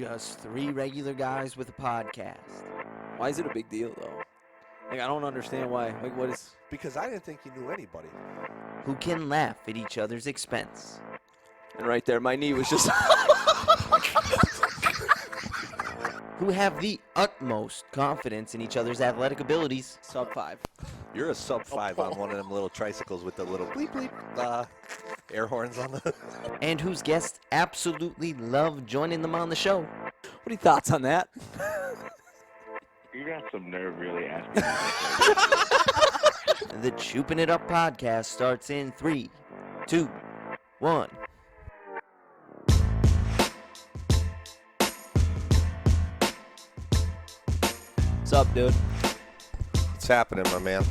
just three regular guys with a podcast Why is it a big deal, though? Like, I don't understand why. Like, what is... Because I didn't think you knew anybody. who can laugh at each other's expense. And right there, my knee was just... Who have the utmost confidence in each other's athletic abilities. Sub 5. You're a sub 5 on one of them little tricycles with the little bleep bleep air horns on the... And whose guests absolutely love joining them on the show. What are your thoughts on that? You got some nerve really asking me. The Choopin' It Up podcast starts in 3, 2, 1. What's up, dude? What's happening, my man?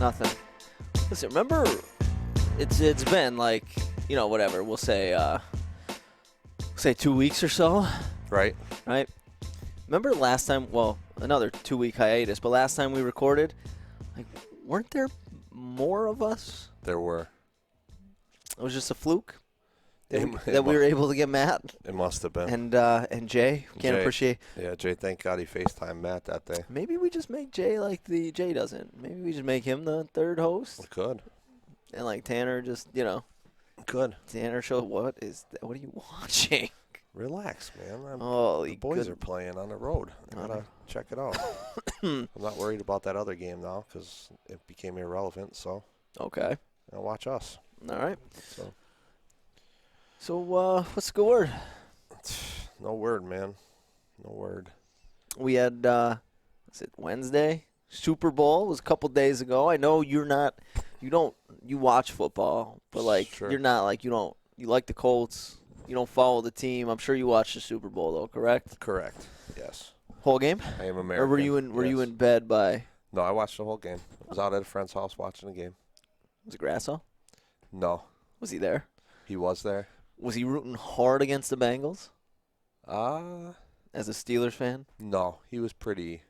Nothing. Listen, remember, it's been like, you know, whatever. We'll say 2 weeks or so, Right? right? Remember last time? Well, another 2-week hiatus, but last time we recorded, like, weren't there more of us? There were. It was just a fluke It that we were able to get Matt It must have been. and Jay. Can't Jay. appreciate. Yeah, Jay, thank God he FaceTimed Matt that day. Maybe we just make Jay like the Jay doesn't. Maybe we just make him the third host, We could. and like Tanner just, you know, Could. Tanner show what are you watching? Relax, man. Holy The boys good- are playing on the road. I gotta check it out. I'm not worried about that other game now because it became irrelevant. So Okay. now watch us. All right. So So what's the good word? no word, man. No word. We had was it Wednesday? Super Bowl was a couple days ago. I know you watch football, but like Sure. you're not like you like the Colts. You don't follow the team. I'm sure you watched the Super Bowl though, correct? Correct. Yes. Whole game? I am American. Or were you Yes. in bed by No, I watched the whole game. I was out at a friend's house watching the game. was it Grasso? No, Was he there? he was there. Was he rooting hard against the Bengals as a Steelers fan? No, he was pretty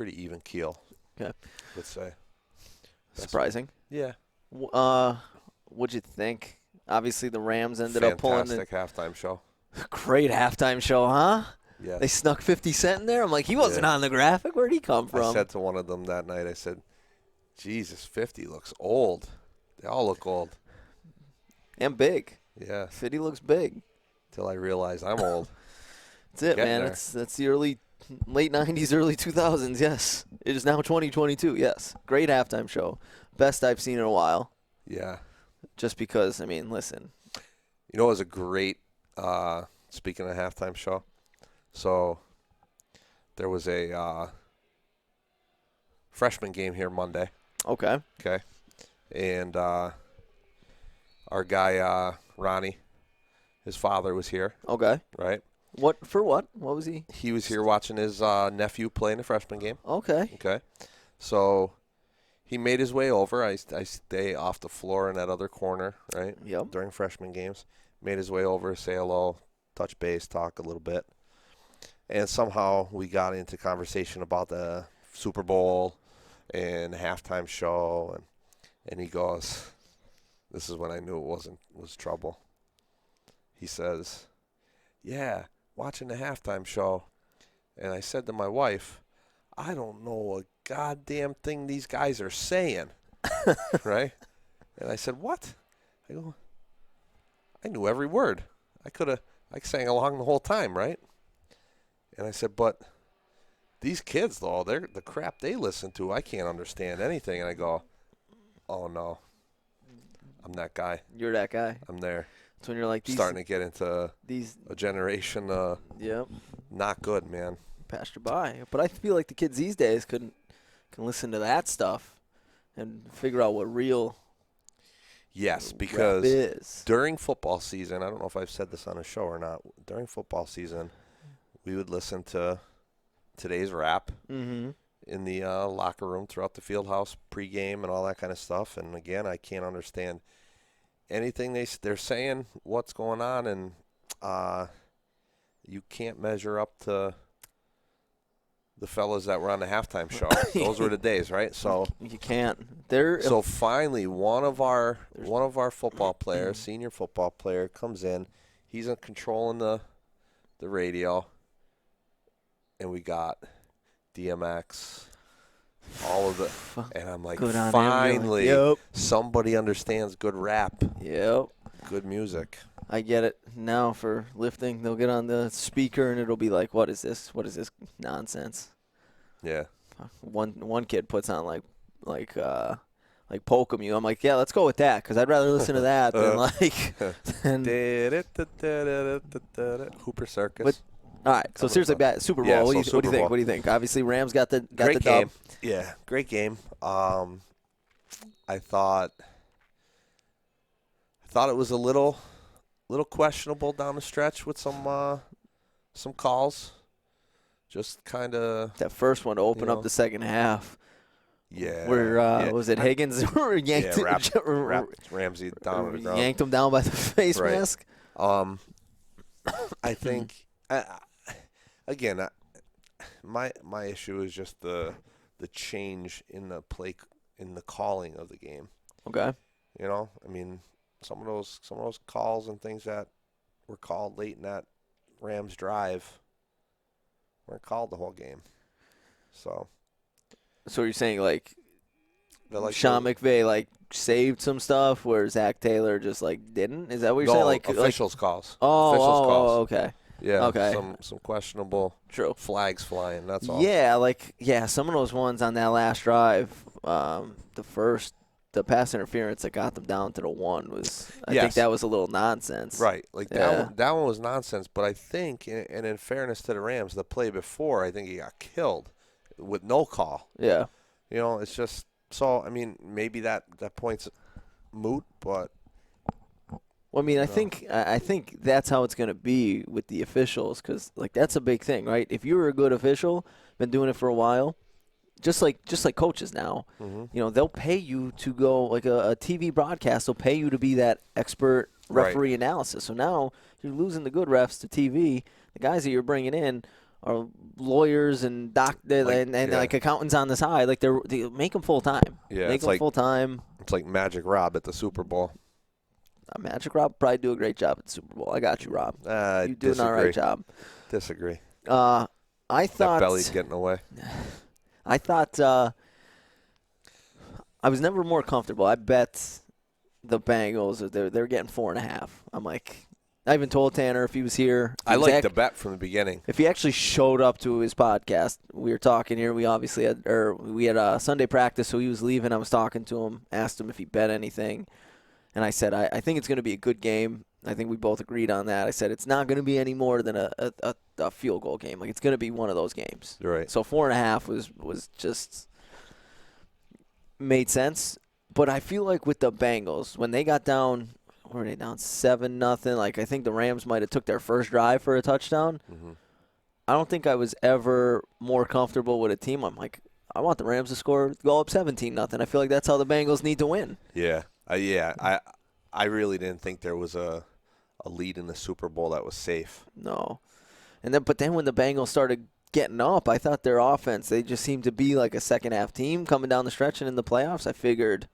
even keel. Okay. Let's say. Surprising. Yeah. What'd you think? Obviously, the Rams ended up pulling Fantastic halftime show. the great halftime show, huh? Yeah. They snuck 50 Cent in there. I'm like, he wasn't Yeah. on the graphic. Where'd he come from? I said to one of them that night, I said, Jesus, 50 looks old. They all look old. And big. Yeah. 50 looks big. Till I realized I'm old. That's it, Getting man. there. That's the late 90s, early 2000s. Yes, it is now 2022. Yes, great halftime show, best I've seen in a while. Yeah. Just because, I mean, listen. You know, it was a great, speaking of halftime show, so there was a freshman game here Monday, Okay. okay? And our guy, Ronnie, his father was here, Okay. right? What for? What? What was he? He was here watching his nephew play in the freshman game, Okay. okay? So he made his way over. I stay off the floor in that other corner, right? Yep. During freshman games. Made his way over, say hello, touch base, talk a little bit. And somehow we got into conversation about the Super Bowl and halftime show. And he goes, this is when I knew it was trouble. He says, yeah, watching the halftime show. And I said to my wife, I don't know a goddamn thing these guys are saying. Right? And I said, what? I go, I knew every word. I sang along the whole time, right? And I said, but these kids, though, the crap they listen to, I can't understand anything. And I go, oh, no. I'm that guy. You're that guy. I'm there. That's when you're like Starting to get into these. a generation Yep. not good, man. Passed you by. But I feel like the kids these days can listen to that stuff and figure out what real Yes, rap because is. during football season, I don't know if I've said this on a show or not, during football season, we would listen to today's rap Mm-hmm. in the locker room throughout the field house pregame and all that kind of stuff. And, again, I can't understand anything they're saying, what's going on, and you can't measure up to the fellas that were on the halftime show. Those were the days, right? So You can't. so finally, one of our football players, senior football player, comes in. He's controlling the the radio, and we got DMX, all of the, and I'm like, Good on him. finally, Yep. somebody understands good rap, Yep. good music. I get it. Now for lifting, they'll get on the speaker and it'll be like, what is this? What is this nonsense? Yeah. One kid puts on like Pokemew. I'm like, yeah, let's go with that because I'd rather listen to that than Hooper Circus. But, all right, so seriously, Super Bowl. Yeah, what do you Super think? Bowl. What do you think? Obviously, Rams got the Great dub. game. Yeah, great game. I thought it was a little questionable down the stretch with some calls. Just kind of That first one to open up the second half. Yeah. Where was it Higgins or yanked Ramsey down on the ground. Yanked him down by the face mask. I think again, my issue is just the change in the play in the calling of the game. Okay. You know, I mean, some of those calls and things that were called late in that Rams drive weren't called the whole game. So you're saying like Sean McVay saved some stuff where Zach Taylor just didn't? Is that what you're saying? Officials calls. Officials calls. Oh, Okay. Yeah. Okay. Some questionable flags flying. That's all. Yeah, some of those ones on that last drive, the pass interference that got them down to the one was. I think that was a little nonsense. Right. That one was nonsense. But I think, and in fairness to the Rams, the play before, I think he got killed with no call. Yeah. You know, it's just so. I mean, maybe that point's moot, but. Well, I mean, I think that's how it's going to be with the officials because, that's a big thing, right? If you're a good official, been doing it for a while, just like coaches now, they'll pay you to go, like a TV broadcast, they'll pay you to be that expert referee analysis. So now you're losing the good refs to TV. The guys that you're bringing in are lawyers and accountants on the side. They make them full-time. Yeah, make them full-time. It's like Magic Rob at the Super Bowl. Magic Rob probably do a great job at the Super Bowl. I got you, Rob. You do an all right job. Disagree. I thought that belly's getting away. I thought I was never more comfortable. I bet the Bengals they're getting 4.5. I'm like, I even told Tanner if he was here. I liked the bet from the beginning. If he actually showed up to his podcast, we were talking here. We obviously had a Sunday practice, so he was leaving. I was talking to him, asked him if he bet anything. And I said, I think it's going to be a good game. I think we both agreed on that. I said, it's not going to be any more than a field goal game. It's going to be one of those games. Right. So 4.5 was just made sense. But I feel like with the Bengals, when they got down, were they down 7-0? I think the Rams might have took their first drive for a touchdown. Mm-hmm. I don't think I was ever more comfortable with a team. I'm like, I want the Rams to go up 17-0. I feel like that's how the Bengals need to win. Yeah. I really didn't think there was a lead in the Super Bowl that was safe. No. But then when the Bengals started getting up, I thought their offense, they just seemed to be like a second-half team coming down the stretch, and in the playoffs, I figured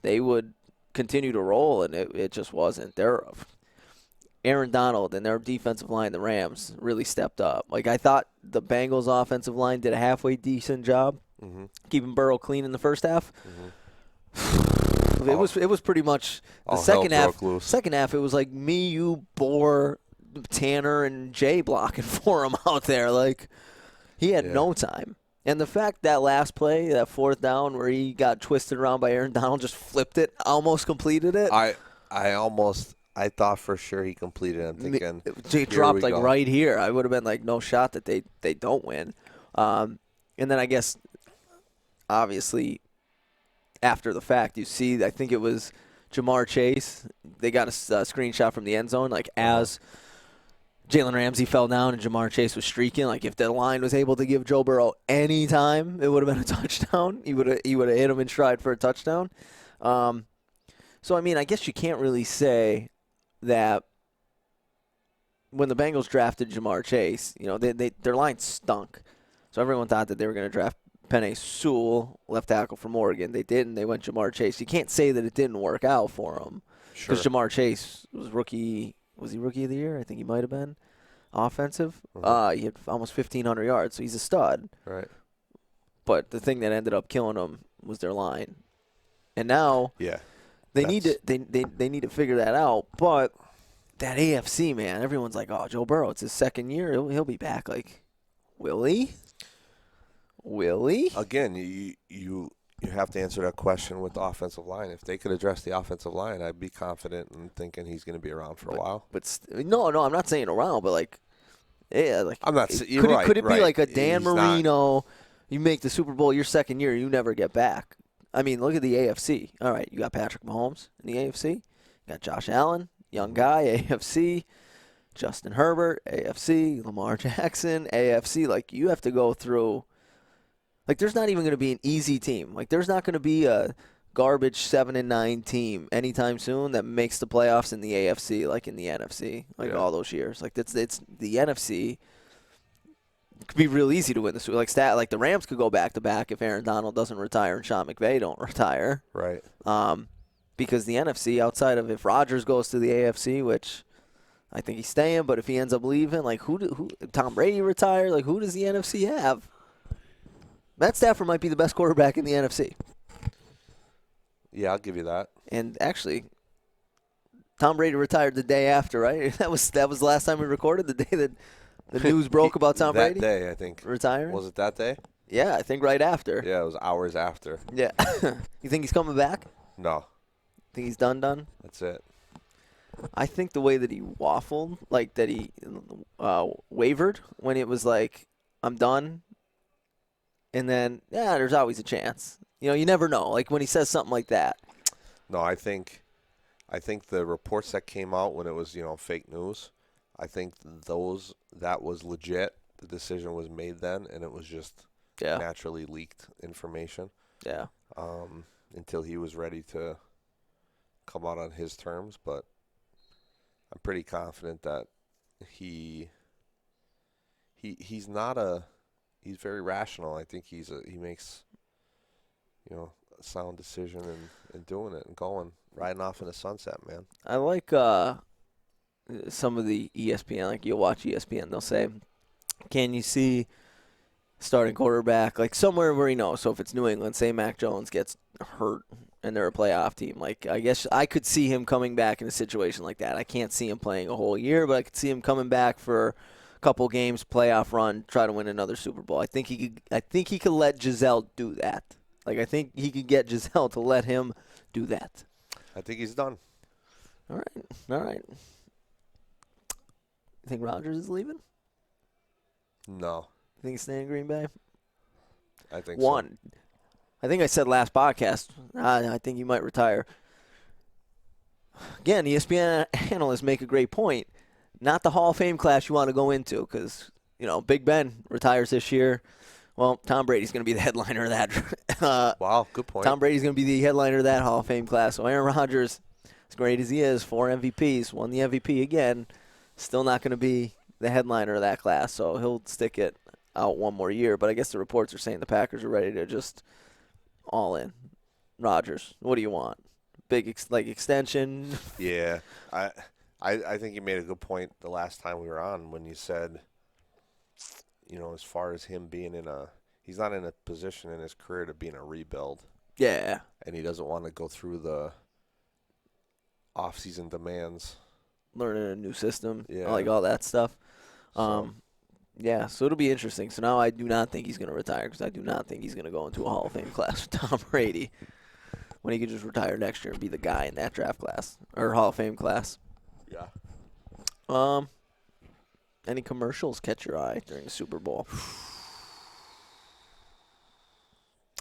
they would continue to roll, and it just wasn't. Aaron Donald and their defensive line, the Rams, really stepped up. I thought the Bengals' offensive line did a halfway decent job, keeping Burrow clean in the first half. It was pretty much the second half. Second half, it was like me, you, Bohr, Tanner, and Jay blocking for him out there. He had no time. And the fact that last play, that fourth down where he got twisted around by Aaron Donald, just flipped it, almost completed it. I thought for sure he completed it. I'm thinking he dropped right here. I would have been no shot that they don't win. And then I guess obviously after the fact, you see, I think it was Jamar Chase. They got a screenshot from the end zone, as Jalen Ramsey fell down and Jamar Chase was streaking. If the line was able to give Joe Burrow any time, it would have been a touchdown. He would have hit him in stride for a touchdown. So, I mean, I guess you can't really say that when the Bengals drafted Jamar Chase, their line stunk. So everyone thought that they were going to draft Penei Sewell, left tackle from Oregon. They didn't. They went Jamar Chase. You can't say that it didn't work out for him. Because Jamar Chase was rookie. Was he rookie of the year? I think he might have been. offensive. Mhm. He had almost 1,500 yards, so he's a stud. Right. But the thing that ended up killing him was their line. And now Yeah. they need to That's- they need to figure that out. But that AFC, man, everyone's like, oh, Joe Burrow, it's his second year. He'll be back. Like, will he? Will he? Again, you have to answer that question with the offensive line. If they could address the offensive line, I'd be confident in thinking he's going to be around for a while. But no, I'm not saying around, but like, yeah, like I'm not. You're could right. it, could it right. be like a Dan He's not- Marino? You make the Super Bowl your second year, you never get back. I mean, look at the AFC. All right, you got Patrick Mahomes in the AFC. You got Josh Allen, young guy, AFC. Justin Herbert, AFC. Lamar Jackson, AFC. Like, you have to go through. Like, there's not even going to be an easy team. Like, there's not going to be a garbage 7-9 team anytime soon that makes the playoffs in the AFC, like in the NFC, like all those years. Like, it's the NFC. It could be real easy to win the Super. Like the Rams could go back to back if Aaron Donald doesn't retire and Sean McVay don't retire. Right. Because the NFC, outside of if Rodgers goes to the AFC, which I think he's staying, but if he ends up leaving, like who Tom Brady retire, like who does the NFC have? Matt Stafford might be the best quarterback in the NFC. Yeah, I'll give you that. And actually, Tom Brady retired the day after, right? That was the last time we recorded, the day that the news broke about Tom Brady That day, I think. retiring. Was it that day? Yeah, I think right after. Yeah, it was hours after. Yeah. You think he's coming back? No, Think he's done? that's it. I think the way that he waffled, like that he wavered when it was like, I'm done. And then, yeah, there's always a chance. You know, you never know. Like when he says something like that. No, I think the reports that came out when it was, fake news, I think that was legit. The decision was made then, and it was just Yeah. naturally leaked information Yeah. until he was ready to come out on his terms. But I'm pretty confident that he's very rational. I think he makes a sound decision and doing it and going, riding off in the sunset, man. I like some of the ESPN, like you'll watch ESPN, they'll say, can you see starting quarterback, like somewhere where he knows. So if it's New England, say Mac Jones gets hurt and they're a playoff team, like I guess I could see him coming back in a situation like that. I can't see him playing a whole year, but I could see him coming back for a couple games, playoff run, try to win another Super Bowl. I think he could let Giselle do that. Like I think he could get Giselle to let him do that. I think he's done. All right. You think Rodgers is leaving? No, You think he's staying in Green Bay? I think One. I think I said last podcast, I think he might retire. Again, ESPN analysts make a great point. Not the Hall of Fame class you want to go into because, Big Ben retires this year. Well, Tom Brady's going to be the headliner of that. so. Wow, good point. Tom Brady's going to be the headliner of that Hall of Fame class. So Aaron Rodgers, as great as he is, 4 MVPs, won the MVP again, still not going to be the headliner of that class. So he'll stick it out one more year. But I guess the reports are saying the Packers are ready to just all in. Rodgers, what do you want? Big extension? Yeah, I think you made a good point the last time we were on when you said, as far as him being he's not in a position in his career to be in a rebuild. Yeah. And he doesn't want to go through the off-season demands. Learning a new system, Yeah. like all that stuff. So, Yeah, so it'll be interesting. So now I do not think he's going to retire because I do not think he's going to go into a Hall of Fame class with Tom Brady when he could just retire next year and be the guy in that draft class or Hall of Fame class. yeah. Any commercials catch your eye during the Super Bowl?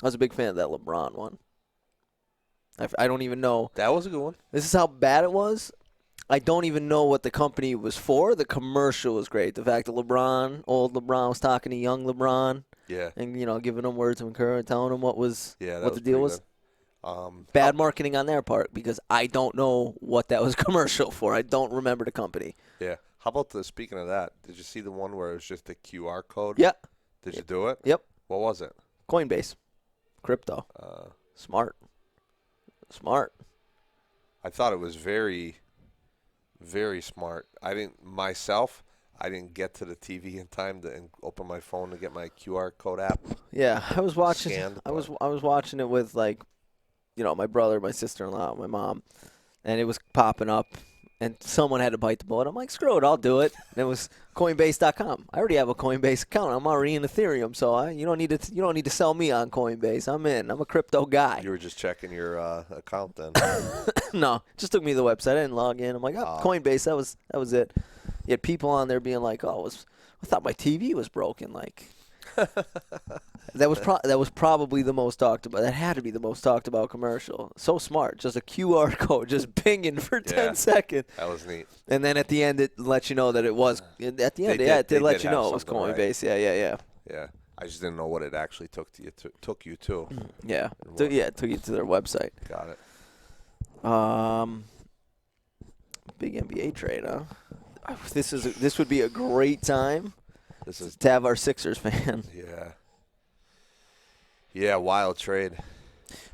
I was a big fan of that LeBron one. I don't even know. That was a good one. This is how bad it was. I don't even know what the company was for. The commercial was great. The fact that old LeBron was talking to young LeBron Yeah. and, giving him words of encouragement, telling him what the deal was. Bad marketing on their part because I don't know what that was commercial for. I don't remember the company. Yeah. How about speaking of that, did you see the one where it was just a QR code? Yeah. Did you do it? Yep. What was it? Coinbase. Crypto. Smart. I thought it was very, very smart. I I didn't get to the TV in time to open my phone to get my QR code app. Yeah, I was watching. Scanned, I was watching it with like, my brother, my sister-in-law, my mom, and it was popping up, and someone had to bite the bullet. I'm like, screw it, I'll do it. And it was Coinbase.com. I already have a Coinbase account. I'm already in Ethereum, so you don't need to sell me on Coinbase. I'm in. I'm a crypto guy. You were just checking your account then. No, just took me to the website. I didn't log in. I'm like, Coinbase. That was it. You had people on there being like, I thought my TV was broken. Like, that was probably the most talked about. That had to be the most talked about commercial. So smart. Just a QR code just pinging for 10 seconds. That was neat. And then at the end, it lets you know that it was. At the end, it did let you know it was Coinbase. Right. Yeah. Yeah. I just didn't know what it actually took you to. Yeah. It took you to their website. Got it. Big NBA trade, huh? This would be a great time This is to have our Sixers fan. yeah. Yeah, wild trade.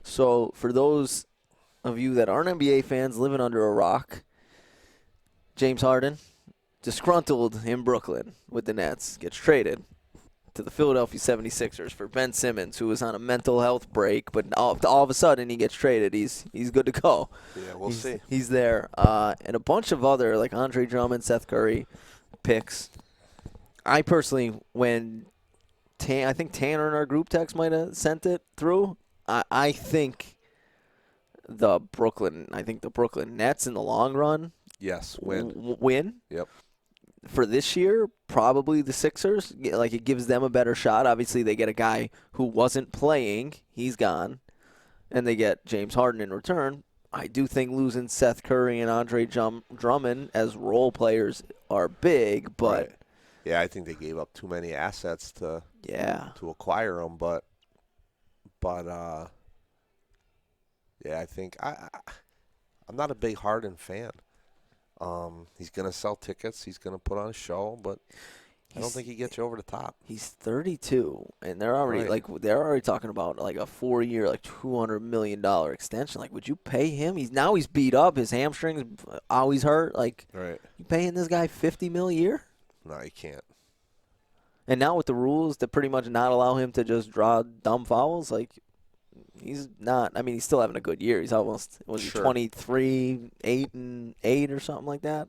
So for those of you that aren't NBA fans living under a rock, James Harden, disgruntled in Brooklyn with the Nets, gets traded to the Philadelphia 76ers for Ben Simmons, who was on a mental health break, but all of a sudden he gets traded. He's good to go. Yeah, we'll see. He's there. And a bunch of other, like Andre Drummond, Seth Curry, picks. I personally, I think Tanner in our group text might have sent it through, I think the Brooklyn Nets in the long run Yes, win. Win. Yep. For this year, probably the Sixers. Like, it gives them a better shot. Obviously, they get a guy who wasn't playing. He's gone. And they get James Harden in return. I do think losing Seth Curry and Andre Drummond as role players are big, but Right. Yeah, I think they gave up too many assets to acquire them, but yeah, I think I'm not a big Harden fan. He's gonna sell tickets. He's gonna put on a show, but I don't think he gets you over the top. He's 32, and they're already talking about like a 4-year, like $200 million extension. Like, would you pay him? He's beat up. His hamstrings always hurt. Like, Right. you paying this guy $50 million a year? No, you can't. And now with the rules that pretty much not allow him to just draw dumb fouls, like, he's not. I mean, he's still having a good year. He's almost, he 23, 8-8 or something like that.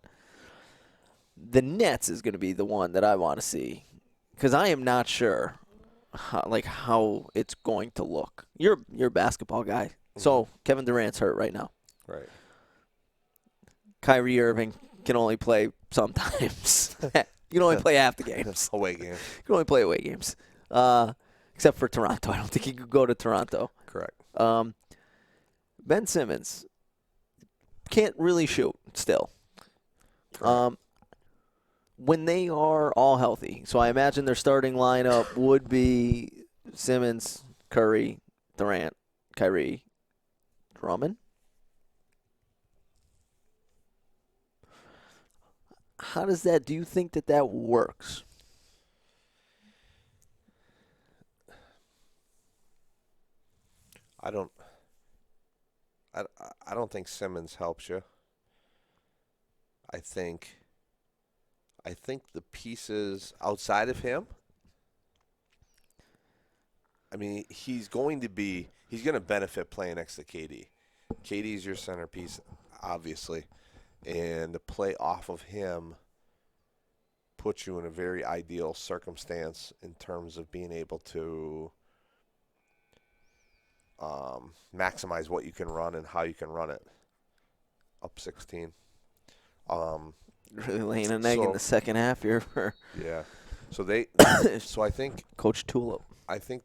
The Nets is going to be the one that I want to see, because I am not sure how it's going to look. You're a basketball guy. So Kevin Durant's hurt right now. Right. Kyrie Irving can only play sometimes. You can only play half the games. Away game. You can only play away games. Except for Toronto. I don't think he could go to Toronto. Correct. Ben Simmons can't really shoot still. When they are all healthy, so I imagine their starting lineup would be Simmons, Curry, Durant, Kyrie, Drummond. How does that? Do you think that works? I don't think Simmons helps you. I think the pieces outside of him, I mean, he's going to benefit playing next to KD. KD's your centerpiece, obviously. And to play off of him puts you in a very ideal circumstance in terms of being able to maximize what you can run and how you can run it. Up 16. Really laying an egg in the second half here for yeah. So I think Coach Tulip. I think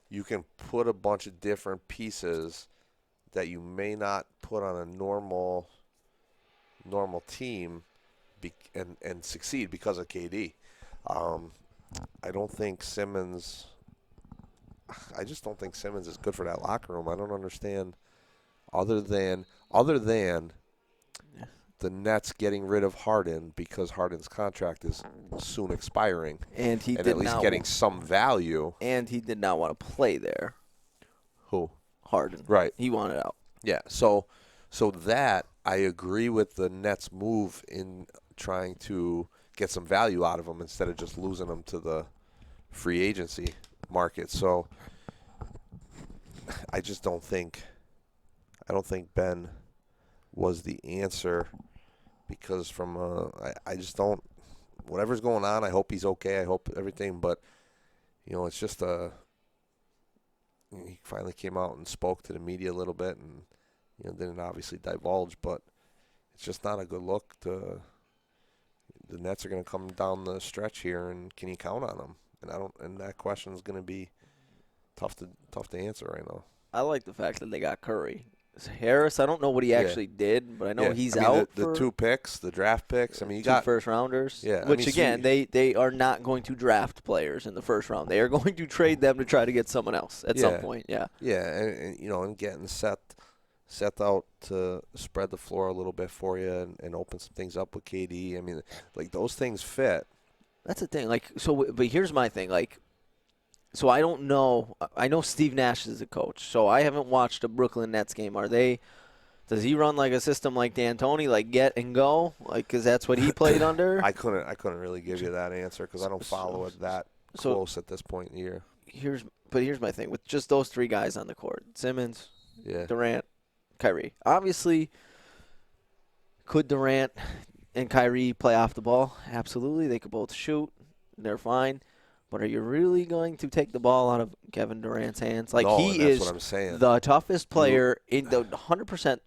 you can put a bunch of different pieces that you may not put on a normal team and succeed because of KD. I just don't think Simmons is good for that locker room. I don't understand other than the Nets getting rid of Harden because Harden's contract is soon expiring. And at least getting some value. And he did not want to play there. Who? Harden. Right. He wanted out. Yeah. So that I agree with the Nets move in trying to get some value out of them instead of just losing them to the free agency market. So I just don't think Ben was the answer, because I just don't, whatever's going on, I hope he's okay. I hope everything, but it's just he finally came out and spoke to the media a little bit, and didn't obviously divulge, but it's just not a good look. The Nets are going to come down the stretch here, and can you count on them? And that question is going to be tough to answer right now. I like the fact that they got Curry. Harris, I don't know what he actually did, but I know he's out the for 2 picks, the draft picks. I mean, you two got first-rounders. Yeah, which, again, they are not going to draft players in the first round. They are going to trade them to try to get someone else at some point, yeah. Yeah, and getting set out to spread the floor a little bit for you and open some things up with KD. I mean, like, those things fit. That's the thing. Like, so, but here's my thing. Like, so I don't know. I know Steve Nash is a coach, so I haven't watched a Brooklyn Nets game. Does he run like a system like D'Antoni, like get and go, like, because that's what he played under? I couldn't really give you that answer because I don't follow it that close at this point in the year. Here's my thing with just those 3 guys on the court: Simmons, Yeah. Durant, Kyrie. Obviously, could Durant and Kyrie play off the ball? Absolutely, they could both shoot. They're fine. But are you really going to take the ball out of Kevin Durant's hands? Like, no, he that's is what I'm saying. the toughest player, in the 100%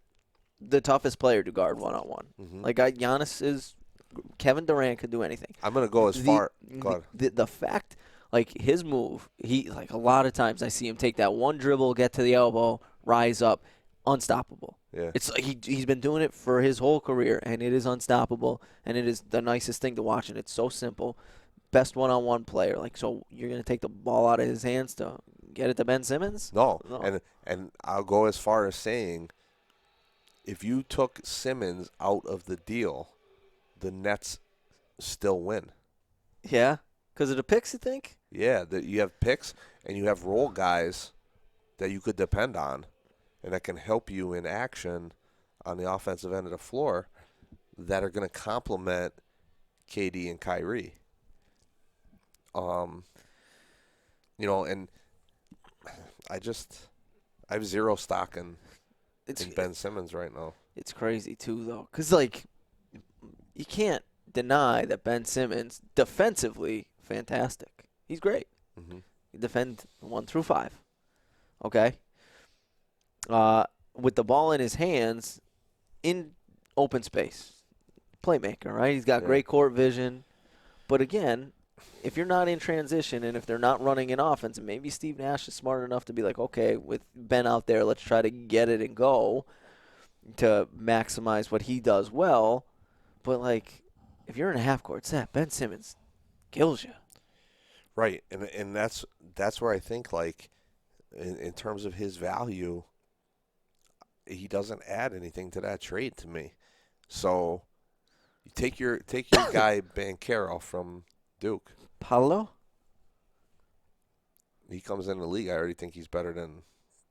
the toughest player to guard one-on-one. Mm-hmm. Like, Giannis is – Kevin Durant could do anything. I'm going to go as far – The fact, like, his move, like, a lot of times I see him take that one dribble, get to the elbow, rise up, unstoppable. Yeah. It's like he's been doing it for his whole career, and it is unstoppable, and it is the nicest thing to watch, and it's so simple. Best one-on-one player. Like, so you're going to take the ball out of his hands to get it to Ben Simmons? No. And I'll go as far as saying, if you took Simmons out of the deal, the Nets still win. Yeah? Because of the picks, you think? Yeah, you have picks and you have role guys that you could depend on and that can help you in action on the offensive end of the floor that are going to complement KD and Kyrie. And I have zero stock in Ben Simmons right now. It's crazy, too, though. Because, like, you can't deny that Ben Simmons, defensively, fantastic. He's great. Mm-hmm. He defend 1 through 5. Okay? With the ball in his hands, in open space. Playmaker, right? He's got great court vision. But, again, if you're not in transition and if they're not running an offense, and maybe Steve Nash is smart enough to be like, okay, with Ben out there, let's try to get it and go to maximize what he does well. But, like, if you're in a half-court set, Ben Simmons kills you. Right, and that's where I think, like, in terms of his value, he doesn't add anything to that trade to me. So you take your guy Banchero from Duke. Paolo? He comes in the league. I already think he's better than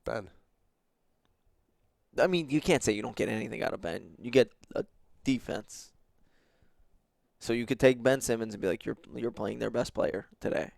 Ben. I mean, you can't say you don't get anything out of Ben. You get a defense. So you could take Ben Simmons and be like, you're playing their best player today.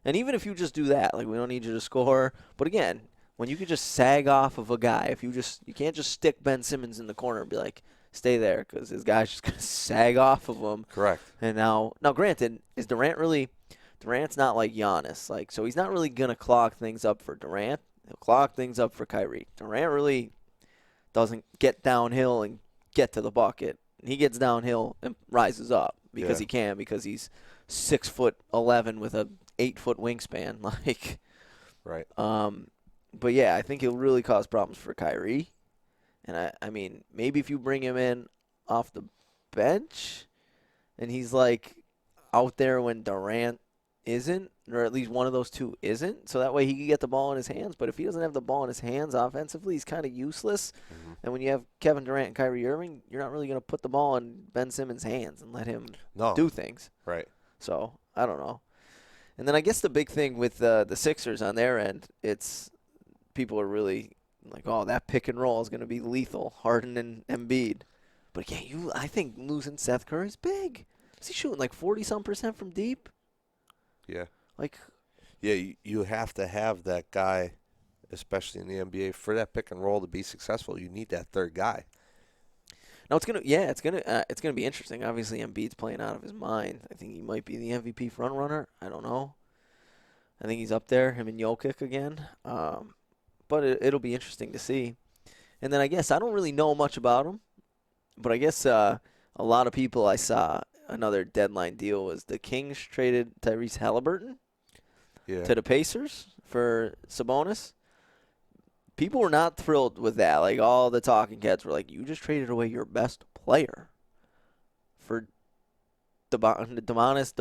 And even if you just do that, like, we don't need you to score. But again, when you could just sag off of a guy, you can't just stick Ben Simmons in the corner and be like, stay there, because this guy's just going to sag off of him. Correct. And now granted, is Durant's not like Giannis. Like, so he's not really going to clog things up for Durant. He'll clog things up for Kyrie. Durant really doesn't get downhill and get to the bucket. He gets downhill and rises up because he can, because he's 6'11" with a 8-foot wingspan. Like, right. But yeah, I think he'll really cause problems for Kyrie. And I mean, maybe if you bring him in off the bench and he's like out there when Durant isn't, or at least one of those two isn't, so that way he can get the ball in his hands. But if he doesn't have the ball in his hands offensively, he's kind of useless. Mm-hmm. And when you have Kevin Durant and Kyrie Irving, you're not really going to put the ball in Ben Simmons' hands and let him do things. Right. So, I don't know. And then I guess the big thing with the Sixers on their end, it's people are really like, oh, that pick and roll is going to be lethal, Harden and Embiid. But again, I think losing Seth Curry is big. Is he shooting like 40-some% from deep? Yeah. Like, Yeah, you have to have that guy, especially in the NBA, for that pick and roll to be successful. You need that third guy. no, it's gonna be interesting. Obviously, Embiid's playing out of his mind. I think he might be the MVP front runner. I don't know. I think he's up there, him and Jokic again. But it'll be interesting to see. And then I guess I don't really know much about him, but I guess a lot of people I saw another deadline deal was the Kings traded Tyrese Halliburton to the Pacers for Sabonis. People were not thrilled with that. Like, all the talking heads were like, you just traded away your best player for Sabonis.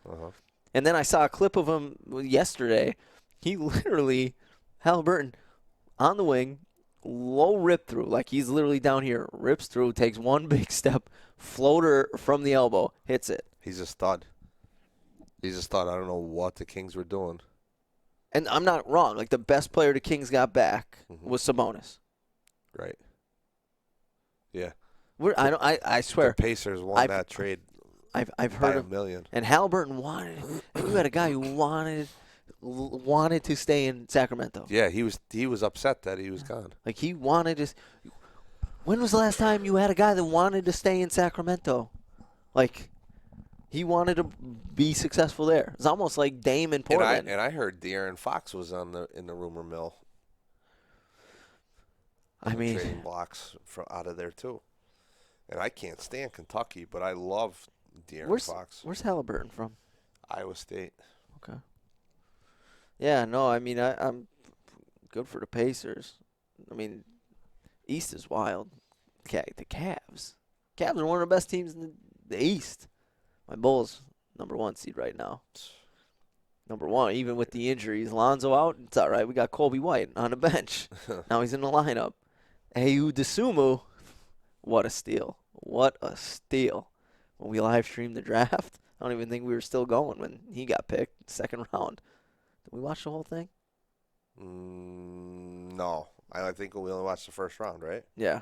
Uh-huh. And then I saw a clip of him yesterday. He literally, Halliburton, on the wing, low rip through. Like, he's literally down here, rips through, takes one big step, floater from the elbow, hits it. He's a stud. I don't know what the Kings were doing. And I'm not wrong. Like, the best player the Kings got back was Sabonis. Right. Yeah. I swear. The Pacers won that trade I've by heard $1 million. And Halliburton wanted. And you had a guy who wanted to stay in Sacramento. Yeah, he was upset that he was gone. Like, he wanted to. When was the last time you had a guy that wanted to stay in Sacramento? Like, he wanted to be successful there. It's almost like Dame in Portland. And I heard De'Aaron Fox was in the rumor mill. I mean, trading blocks out of there too. And I can't stand Kentucky, but I love De'Aaron Fox. Where's Halliburton from? Iowa State. Okay. Yeah, no, I mean, I'm good for the Pacers. I mean, East is wild. Okay, the Cavs. Cavs are one of the best teams in the East. My Bulls, #1 seed right now. #1, even with the injuries. Lonzo out, it's all right. We got Kobe White on the bench. Now he's in the lineup. Ayu Dosunmu, what a steal. What a steal. When we live streamed the draft, I don't even think we were still going when he got picked, second round. Did we watch the whole thing? No. I think we only watched the first round, right? Yeah.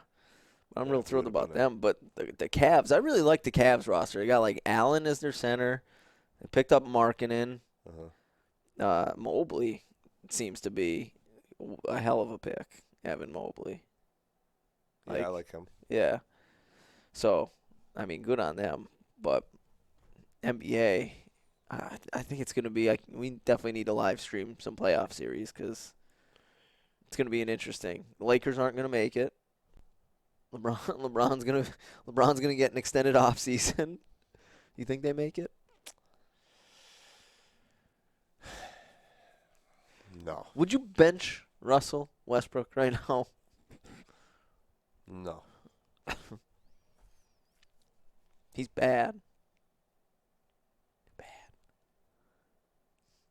I'm real thrilled about them. But the Cavs, I really like the Cavs roster. They got, like, Allen as their center. They picked up Markkanen. Mobley seems to be a hell of a pick, Evan Mobley. Yeah, I like him. Yeah. So, I mean, good on them. But NBA, I think it's going to be we definitely need to live stream some playoff series because it's going to be an interesting. The Lakers aren't going to make it. LeBron's gonna get an extended off season. You think they make it? No. Would you bench Russell Westbrook right now? No. He's bad.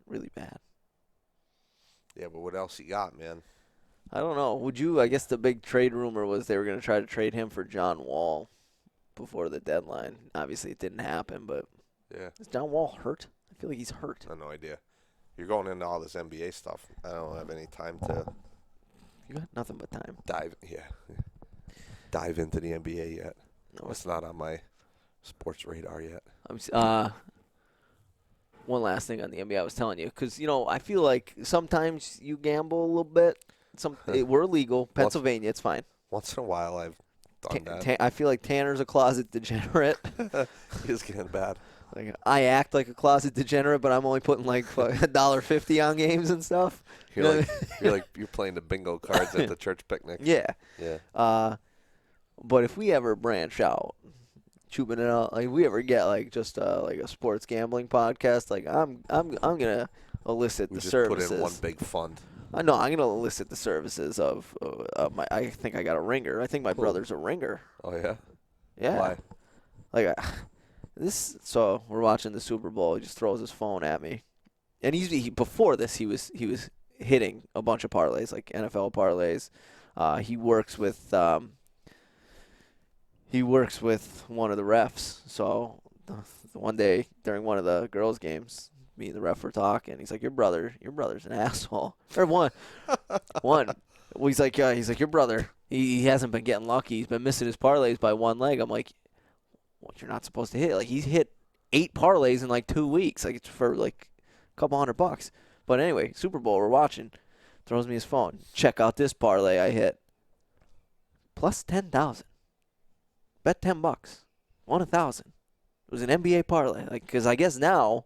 Really bad. Yeah, but what else you got, man? I don't know. Would you? I guess the big trade rumor was they were going to try to trade him for John Wall before the deadline. Obviously, it didn't happen, but Yeah. is John Wall hurt? I feel like he's hurt. I have no idea. You're going into all this NBA stuff. I don't have any time to You got nothing but time. dive into the NBA yet. No, It's not on my sports radar yet. One last thing on the NBA I was telling you, because, I feel like sometimes you gamble a little bit. We're legal. Pennsylvania, it's fine. Once in a while, I've done that. I feel like Tanner's a closet degenerate. It's getting bad. Like, I act like a closet degenerate, but I'm only putting like $1.50 on games and stuff. You're playing the bingo cards at the church picnic. Yeah. Yeah. But if we ever branch out, chooping it out, like we ever get like just like a sports gambling podcast, like I'm gonna elicit We the just services. put in one big fund. No, I'm gonna elicit the services of my. I think I got a ringer. I think my brother's a ringer. Oh yeah. Yeah. Why? Like So we're watching the Super Bowl. He just throws his phone at me, and before this he was hitting a bunch of parlays, like NFL parlays. He works with one of the refs. So one day during one of the girls' games, me and the ref were talking. He's like, your brother's an asshole. Or one. Well, he's like your brother. He hasn't been getting lucky. He's been missing his parlays by one leg. I'm like, well, you're not supposed to hit. Like, he's hit 8 parlays in like 2 weeks. Like, it's for like a couple $100. But anyway, Super Bowl, we're watching. Throws me his phone. Check out this parlay I hit. Plus 10,000. Bet $10. Won 1,000. It was an NBA parlay. Like, because I guess now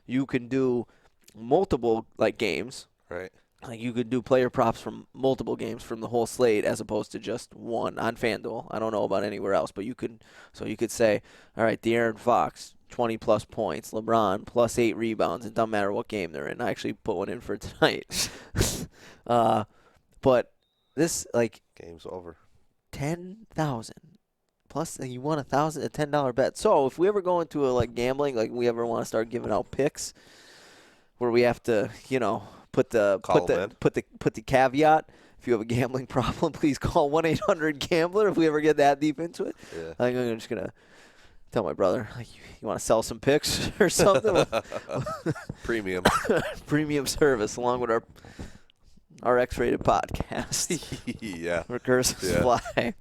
you can do multiple like games. Right. Like, you could do player props from multiple games from the whole slate as opposed to just one on FanDuel. I don't know about anywhere else, but you could. So you could say, all right, De'Aaron Fox, 20-plus points. LeBron, plus 8 rebounds. It doesn't matter what game they're in. I actually put one in for tonight. But this, like, Game's over. 10,000 plus you won a $10 bet. So if we ever go into a like gambling, like we ever want to start giving out picks, where we have to, put the caveat. If you have a gambling problem, please call 1-800-GAMBLER. If we ever get that deep into it, Yeah. I think I'm just gonna tell my brother, like, you want to sell some picks or something. Premium. Premium service along with our X-rated podcast. Yeah. Recursive Supply.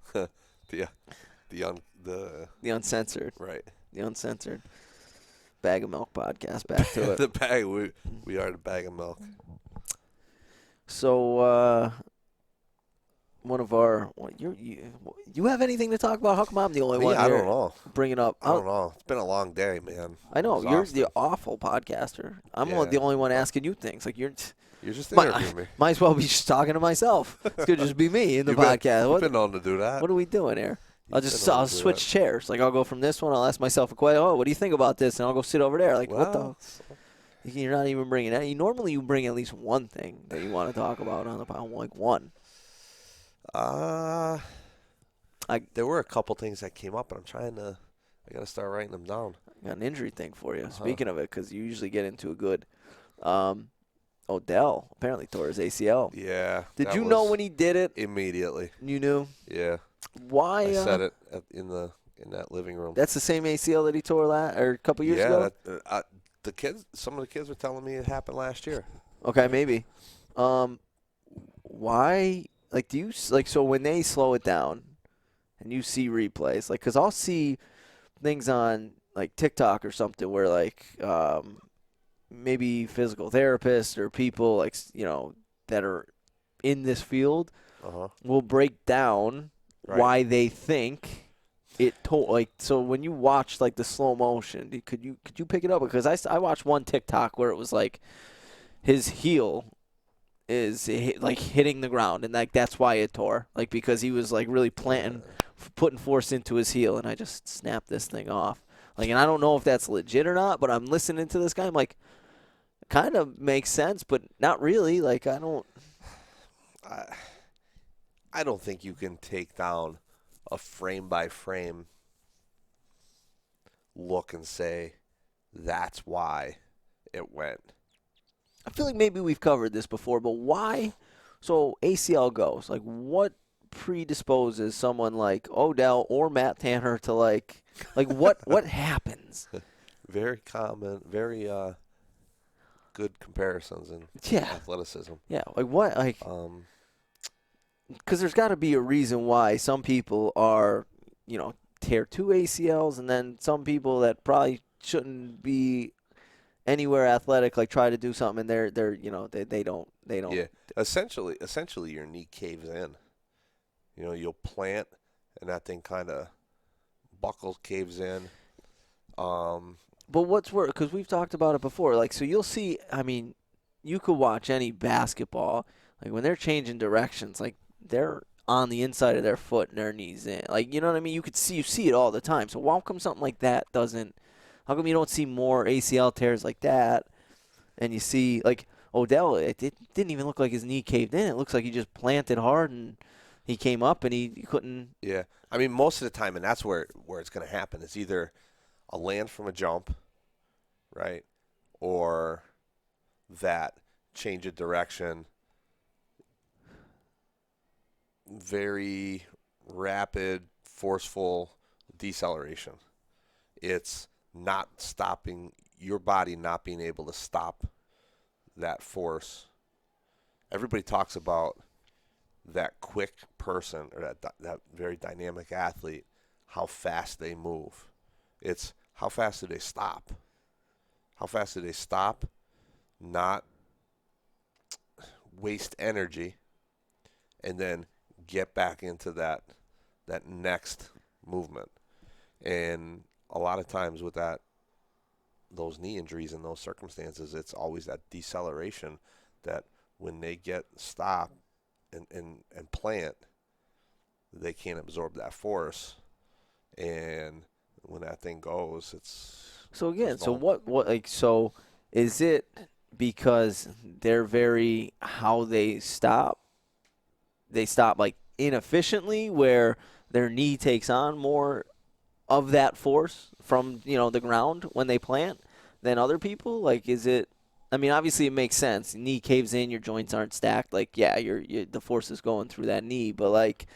The uncensored. Right. The uncensored Bag of Milk podcast. Back to it. The bag. We are the bag of milk. So, one of our you have anything to talk about? How come I'm the only one I here don't know. bringing up? I don't know. It's been a long day, man. I know Exhausting. you're the awful podcaster. I'm Yeah. the only one asking you things. Like, you're just interviewing me. Might as well be just talking to myself. It's good to just be me in the You've podcast. You've been known to do that. What are we doing here? I'll I'll switch chairs. Like, I'll go from this one. I'll ask myself a question. Oh, what do you think about this? And I'll go sit over there. Like, what the? You're not even bringing that. Normally, you bring at least one thing that you want to talk about on the podcast. Like one. There were a couple things that came up, and I got to start writing them down. I got an injury thing for you. Speaking of it, because you usually get into a good. Odell apparently tore his ACL. Yeah. Did you know when he did it? Immediately. You knew? Yeah. Why? I said it in that living room. That's the same ACL that he tore a couple years ago? Yeah. Some of the kids were telling me it happened last year. Okay, maybe. Why? Like, do you so when they slow it down, and you see replays, like, because I'll see things on like TikTok or something where like maybe physical therapists or people like that are in this field will break down why they think it so when you watch like the slow motion, could you pick it up? Because I watched one TikTok where it was like his heel is like hitting the ground, and like that's why it tore, like because he was like really putting force into his heel, and I just snapped this thing off. Like, and I don't know if that's legit or not, but I'm listening to this guy, I'm like, it kind of makes sense, but not really. Like, I don't think you can take down a frame-by-frame look and say that's why it went. I feel like maybe we've covered this before, but why? So ACL goes. Like, what predisposes someone like Odell or Matt Tanner to like what happens? Very common, very good comparisons in athleticism. Yeah, like what? Like, because there's got to be a reason why some people are, tear 2 ACLs, and then some people that probably shouldn't be anywhere athletic, like try to do something, and they're they don't. Yeah, essentially your knee caves in. You'll plant, and that thing kind of buckles, caves in. But what's worse, because we've talked about it before, like, so you'll see, I mean, you could watch any basketball, like, when they're changing directions, like, they're on the inside of their foot and their knees in. Like, you know what I mean? You see it all the time. So how come something like that how come you don't see more ACL tears like that? And you see, like, Odell, it didn't even look like his knee caved in. It looks like he just planted hard and he came up and he couldn't. Yeah. I mean, most of the time, and that's where it's going to happen, it's either a land from a jump, right, or that change of direction, very rapid, forceful deceleration. It's not stopping, your body not being able to stop that force. Everybody talks about that quick person or that very dynamic athlete, how fast they move. It's how fast do they stop? How fast do they stop, not waste energy, and then get back into that next movement. And a lot of times with those knee injuries in those circumstances, it's always that deceleration that when they get stop and plant, they can't absorb that force. And when that thing goes, it's So again, so gone. so is it because they're how they stop like inefficiently, where their knee takes on more of that force from, the ground when they plant than other people? Like, is it, I mean, obviously it makes sense. Knee caves in, your joints aren't stacked. Like, yeah, the force is going through that knee, but like,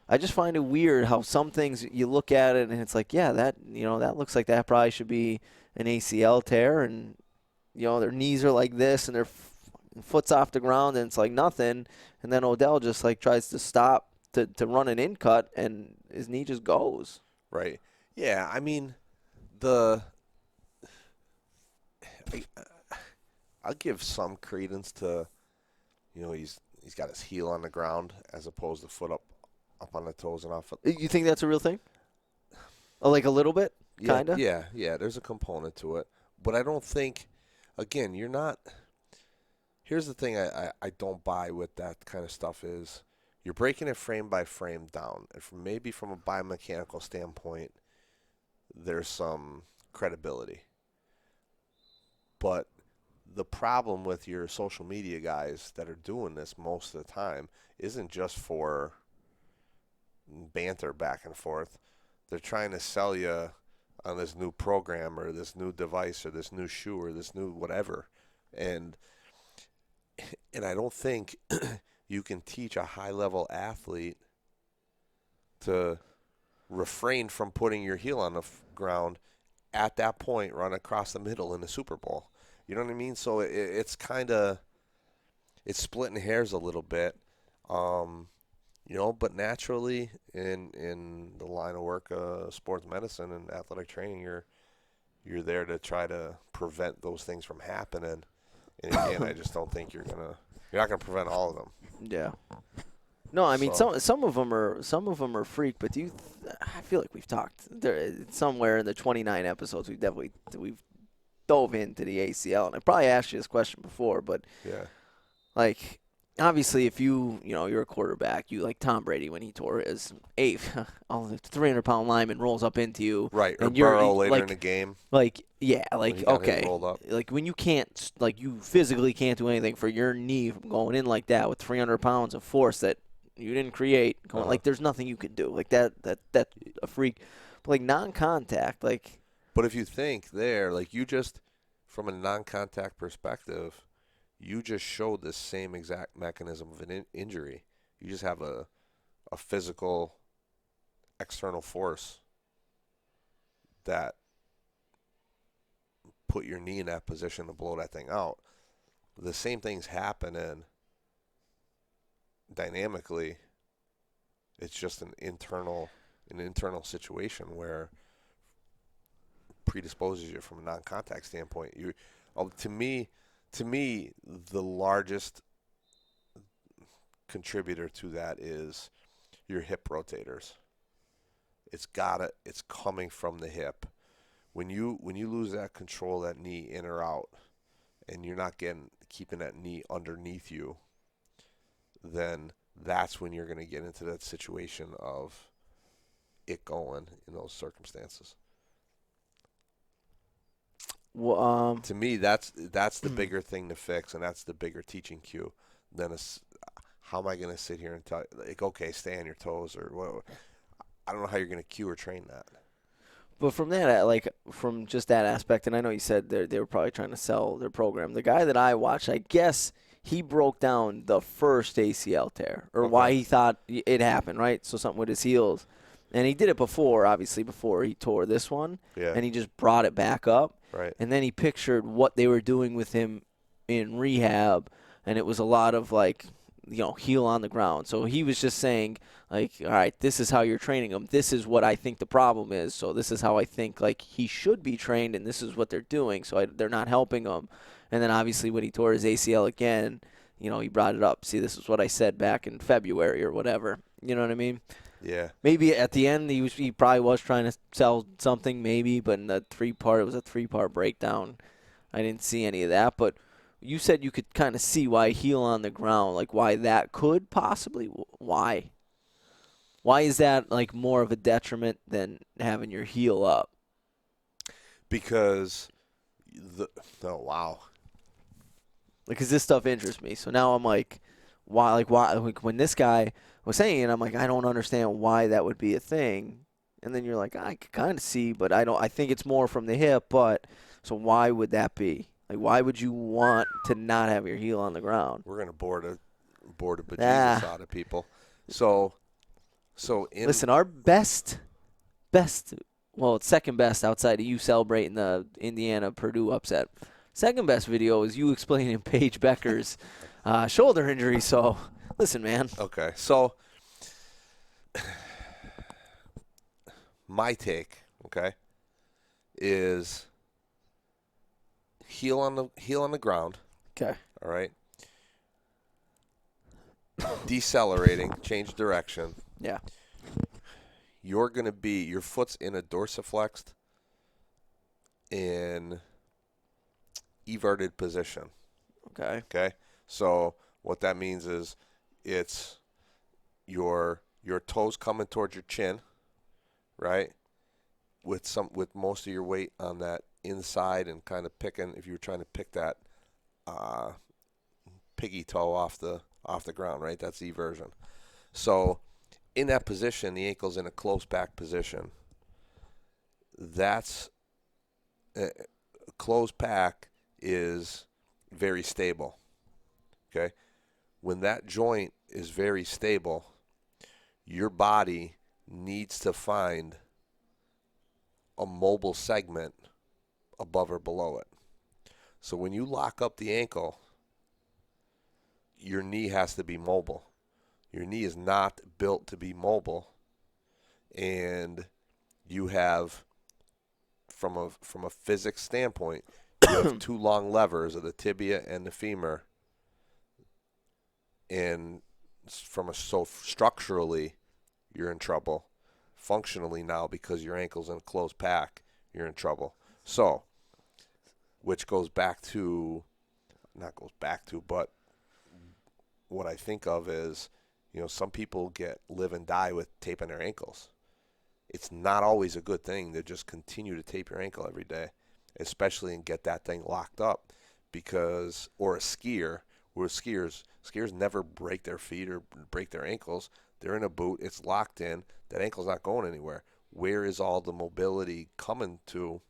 I just find it weird how some things you look at it and it's like, yeah, that looks like that probably should be an ACL tear, and their knees are like this and their foot's off the ground and it's like nothing, and then Odell just like tries to stop to run an in cut and his knee just goes. Right. Yeah, I mean, I'll give some credence to, he's got his heel on the ground as opposed to foot up on the toes and off. You think that's a real thing? Like a little bit, kind of? Yeah. There's a component to it, but I don't think. Again, you're not. Here's the thing I don't buy with that kind of stuff is you're breaking it frame by frame down. And maybe from a biomechanical standpoint, there's some credibility. But the problem with your social media guys that are doing this most of the time isn't just for banter back and forth. They're trying to sell you on this new program or this new device or this new shoe or this new whatever. And I don't think you can teach a high-level athlete to refrain from putting your heel on the ground at that point, run across the middle in the Super Bowl. You know what I mean? So it's kind of it's splitting hairs a little bit, but naturally in the line of work, sports medicine and athletic training, you're there to try to prevent those things from happening. And again, I just don't think you're not gonna prevent all of them. Yeah. No, I mean So- some of them are freak, but I feel like we've talked there somewhere in the 29 episodes we've dove into the ACL, and I probably asked you this question before, but Yeah. like obviously if you're a quarterback, you like Tom Brady when he tore his the 300-pound lineman rolls up into you, Right. Or and you're Burrow later like, in the game. like yeah, when like he got his okay, rolled up. like when you can't, like you physically can't do anything for your knee from going in like that with 300 pounds of force that you didn't create. Like there's nothing you can do. Like that's a freak. But like non-contact, like. But if you think there, like you just, from a non-contact perspective, you just showed the same exact mechanism of an injury. You just have a physical external force that put your knee in that position to blow that thing out. The same thing's happening dynamically. It's just an internal situation where predisposes you from a non-contact standpoint. To me, the largest contributor to that is your hip rotators. It's coming from the hip. When you lose that control, that knee in or out, and you're not keeping that knee underneath you, then that's when you're going to get into that situation of it going in those circumstances. Well, to me, that's the bigger thing to fix, and that's the bigger teaching cue than how am I going to sit here and tell you, like, okay, stay on your toes, or what? I don't know how you're going to cue or train that. But from that, from just that aspect, and I know you said they were probably trying to sell their program. The guy that I watched, I guess he broke down the first ACL tear, or why he thought it happened, right? So something with his heels. And he did it before he tore this one, and he just brought it back up. Right. And then he pictured what they were doing with him in rehab, and it was a lot of heel on the ground. So he was just saying, like, all right, this is how you're training him. This is what I think the problem is. So this is how I think, like, he should be trained, and this is what they're doing. So they're not helping him. And then obviously when he tore his ACL again, he brought it up. See, this is what I said back in February or whatever. You know what I mean? Yeah. Maybe at the end he probably was trying to sell something, maybe, but in the it was a 3-part breakdown. I didn't see any of that, but you said you could kind of see why heel on the ground, like why that could possibly. Why? Why is that like more of a detriment than having your heel up? Because wow. Because this stuff interests me. So now I'm like, why? Like when this guy was saying it, I'm like, I don't understand why that would be a thing. And then you're like, I can kind of see, but I don't. I think it's more from the hip. But so why would that be? Like, why would you want to not have your heel on the ground? We're gonna board a bejesus out of people. So Listen, our best, well, it's second best outside of you celebrating the Indiana-Purdue upset. Second best video is you explaining Paige Becker's shoulder injury. So, listen, man. Okay, so my take, okay, is heel on the ground. Okay. All right. Decelerating, change direction. Yeah. Your foot's in a dorsiflexed in everted position. Okay. Okay. So what that means is it's your toes coming towards your chin, right? With most of your weight on that inside and kind of picking, if you were trying to pick that piggy toe off the ground, right? That's eversion. So in that position, the ankle's in a close back position. That's closed back is very stable. Okay? When that joint is very stable, your body needs to find a mobile segment above or below it. So when you lock up the ankle, your knee has to be mobile. Your knee is not built to be mobile, and you have, from a physics standpoint, you have two long levers of the tibia and the femur, and so structurally, you're in trouble. Functionally now, because your ankle's in a closed pack, you're in trouble. So, which goes back to, but what I think of is, some people live and die with taping their ankles. It's not always a good thing to just continue to tape your ankle every day, especially and get that thing locked up, or a skier, where skiers never break their feet or break their ankles. They're in a boot, it's locked in, that ankle's not going anywhere. Where is all the mobility coming to?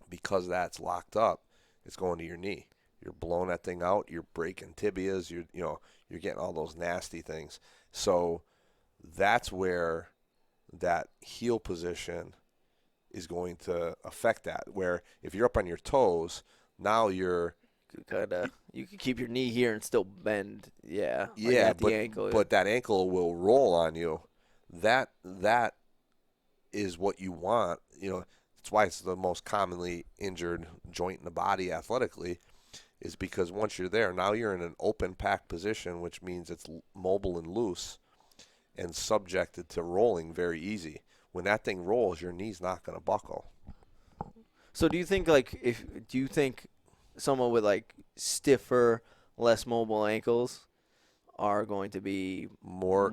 Because that's locked up, it's going to your knee. You're blowing that thing out, you're breaking tibias, you're getting all those nasty things. So that's where that heel position is going to affect that. Where if you're up on your toes, now you can keep your knee here and still bend. Yeah. Yeah, the ankle. But that ankle will roll on you. That is what you want. That's why it's the most commonly injured joint in the body athletically, is because once you're there, now you're in an open pack position, which means it's mobile and loose and subjected to rolling very easy. When that thing rolls, your knee's not going to buckle. So do you think someone with like stiffer, less mobile ankles are going to be more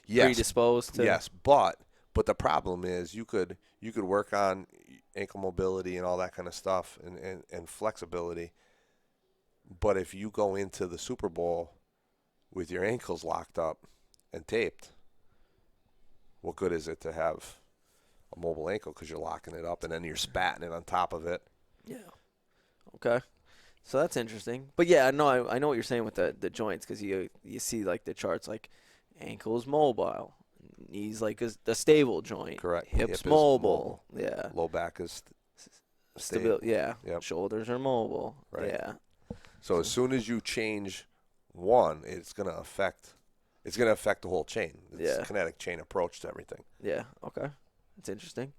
predisposed to? Yes, but the problem is you could work on ankle mobility and all that kind of stuff and flexibility. But if you go into the Super Bowl with your ankles locked up and taped, what good is it to have a mobile ankle, because you're locking it up and then you're spatting it on top of it? Yeah. Okay. So that's interesting. But yeah, I know what you're saying with the joints, because you see like the charts, like ankles mobile, knees like a stable joint. Correct. Hips mobile. Yeah. Low back is stable. Yeah. Yep. Shoulders are mobile. Right. Yeah. So as soon as you change one, it's going to affect the whole chain. It's Yeah. a kinetic chain approach to everything. Yeah. Okay. That's interesting.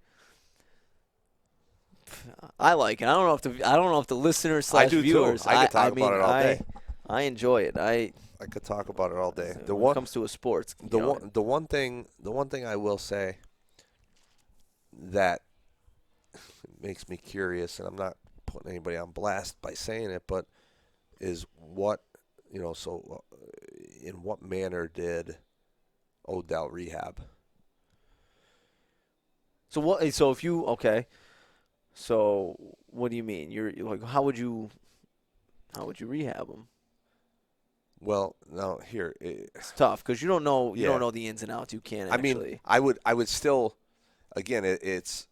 I like it. I don't know if the listeners I slash do too. viewers. I could talk about it all day. I enjoy it. I could talk about it all day. When it comes to a sports. The one thing I will say that makes me curious, and I'm not putting anybody on blast by saying it, but is what so in what manner did Odell rehab? So what? So if you okay. So what do you mean? You're like, how would you rehab them? Well, now here It's tough because you don't know Yeah. the ins and outs. You can't I actually. mean, I would still, again, it's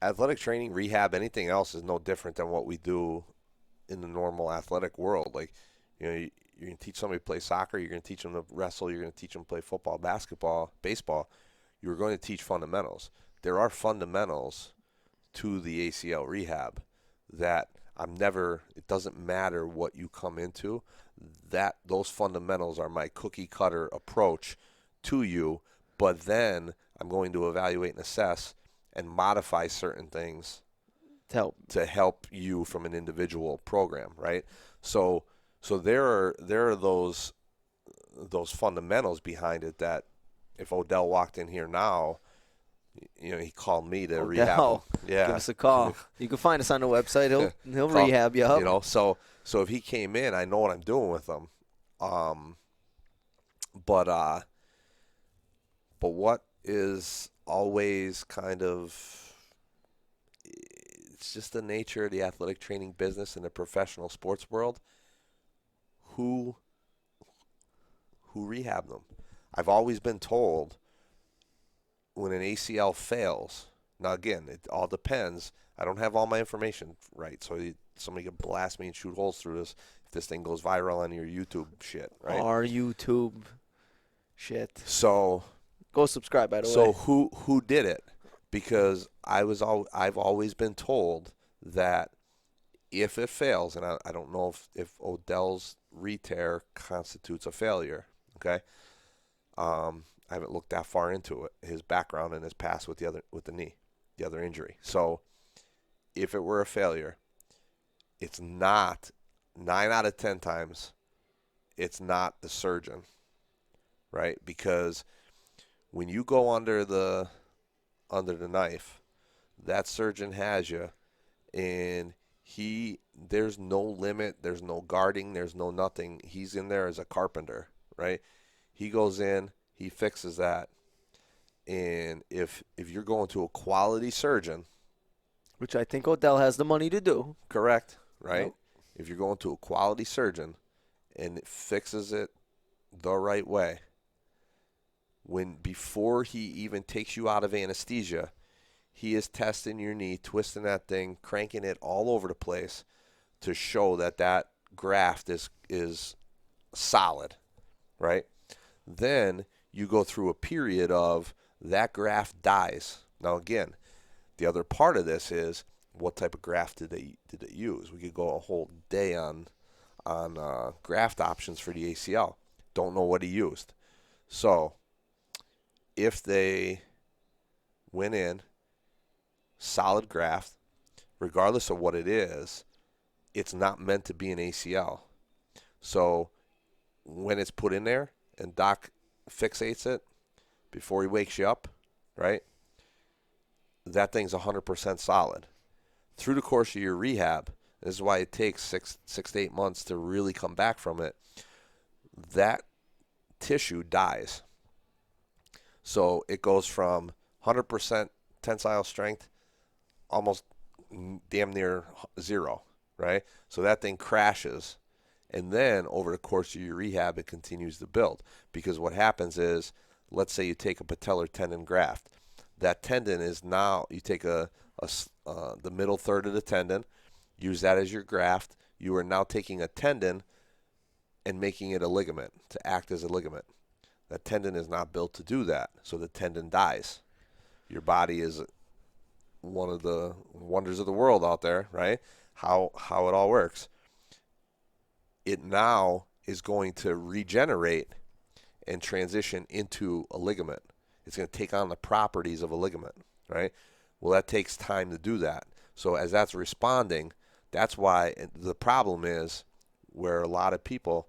athletic training, rehab, anything else is no different than what we do in the normal athletic world. Like, you're going to teach somebody to play soccer, you're going to teach them to wrestle, you're going to teach them to play football, basketball, baseball. You're going to teach fundamentals. There are fundamentals to the ACL rehab that it doesn't matter what you come into, that those fundamentals are my cookie cutter approach to you, but then I'm going to evaluate and assess and modify certain things to help you from an individual program, right? So there are those fundamentals behind it that if Odell walked in here now, he called me to rehab him. Yeah. Give us a call. You can find us on the website. He'll rehab you up. So if he came in, I know what I'm doing with him. But what is always kind of, it's just the nature of the athletic training business in the professional sports world. Who rehabbed them? I've always been told when an ACL fails, now again, it all depends. I don't have all my information right, so somebody could blast me and shoot holes through this if this thing goes viral on your YouTube shit, right? Our YouTube shit. So go subscribe, by the way. So who did it? Because I've always been told that if it fails, and I don't know if Odell's re-tear constitutes a failure, okay? I haven't looked that far into it, his background and his past with the knee, the other injury. So if it were a failure, it's not 9 out of 10 times, it's not the surgeon, right? Because when you go under the knife, that surgeon has you, and there's no limit, there's no guarding, there's no nothing. He's in there as a carpenter, right? He goes in, he fixes that. And if you're going to a quality surgeon, which I think Odell has the money to do. Correct, right? Yep. If you're going to a quality surgeon and it fixes it the right way, before he even takes you out of anesthesia, he is testing your knee, twisting that thing, cranking it all over the place to show that graft is solid, right? Then you go through a period of that graft dies. Now again, the other part of this is what type of graft did they use? We could go a whole day on graft options for the ACL. Don't know what he used. So if they went in, solid graft, regardless of what it is, it's not meant to be an ACL. So when it's put in there and Doc fixates it before he wakes you up, right, that thing's 100% solid. Through the course of your rehab, this is why it takes six to 8 months to really come back from it, that tissue dies. So it goes from 100% tensile strength almost damn near zero, right? So that thing crashes, and then over the course of your rehab, it continues to build. Because what happens is, let's say you take a patellar tendon graft. That tendon is now, you take the middle third of the tendon, use that as your graft. You are now taking a tendon and making it a ligament, to act as a ligament. That tendon is not built to do that, so the tendon dies. Your body is one of the wonders of the world out there, right? How it all works. It now is going to regenerate and transition into a ligament. It's going to take on the properties of a ligament, right? Well, that takes time to do that. So as that's responding, that's why the problem is where a lot of people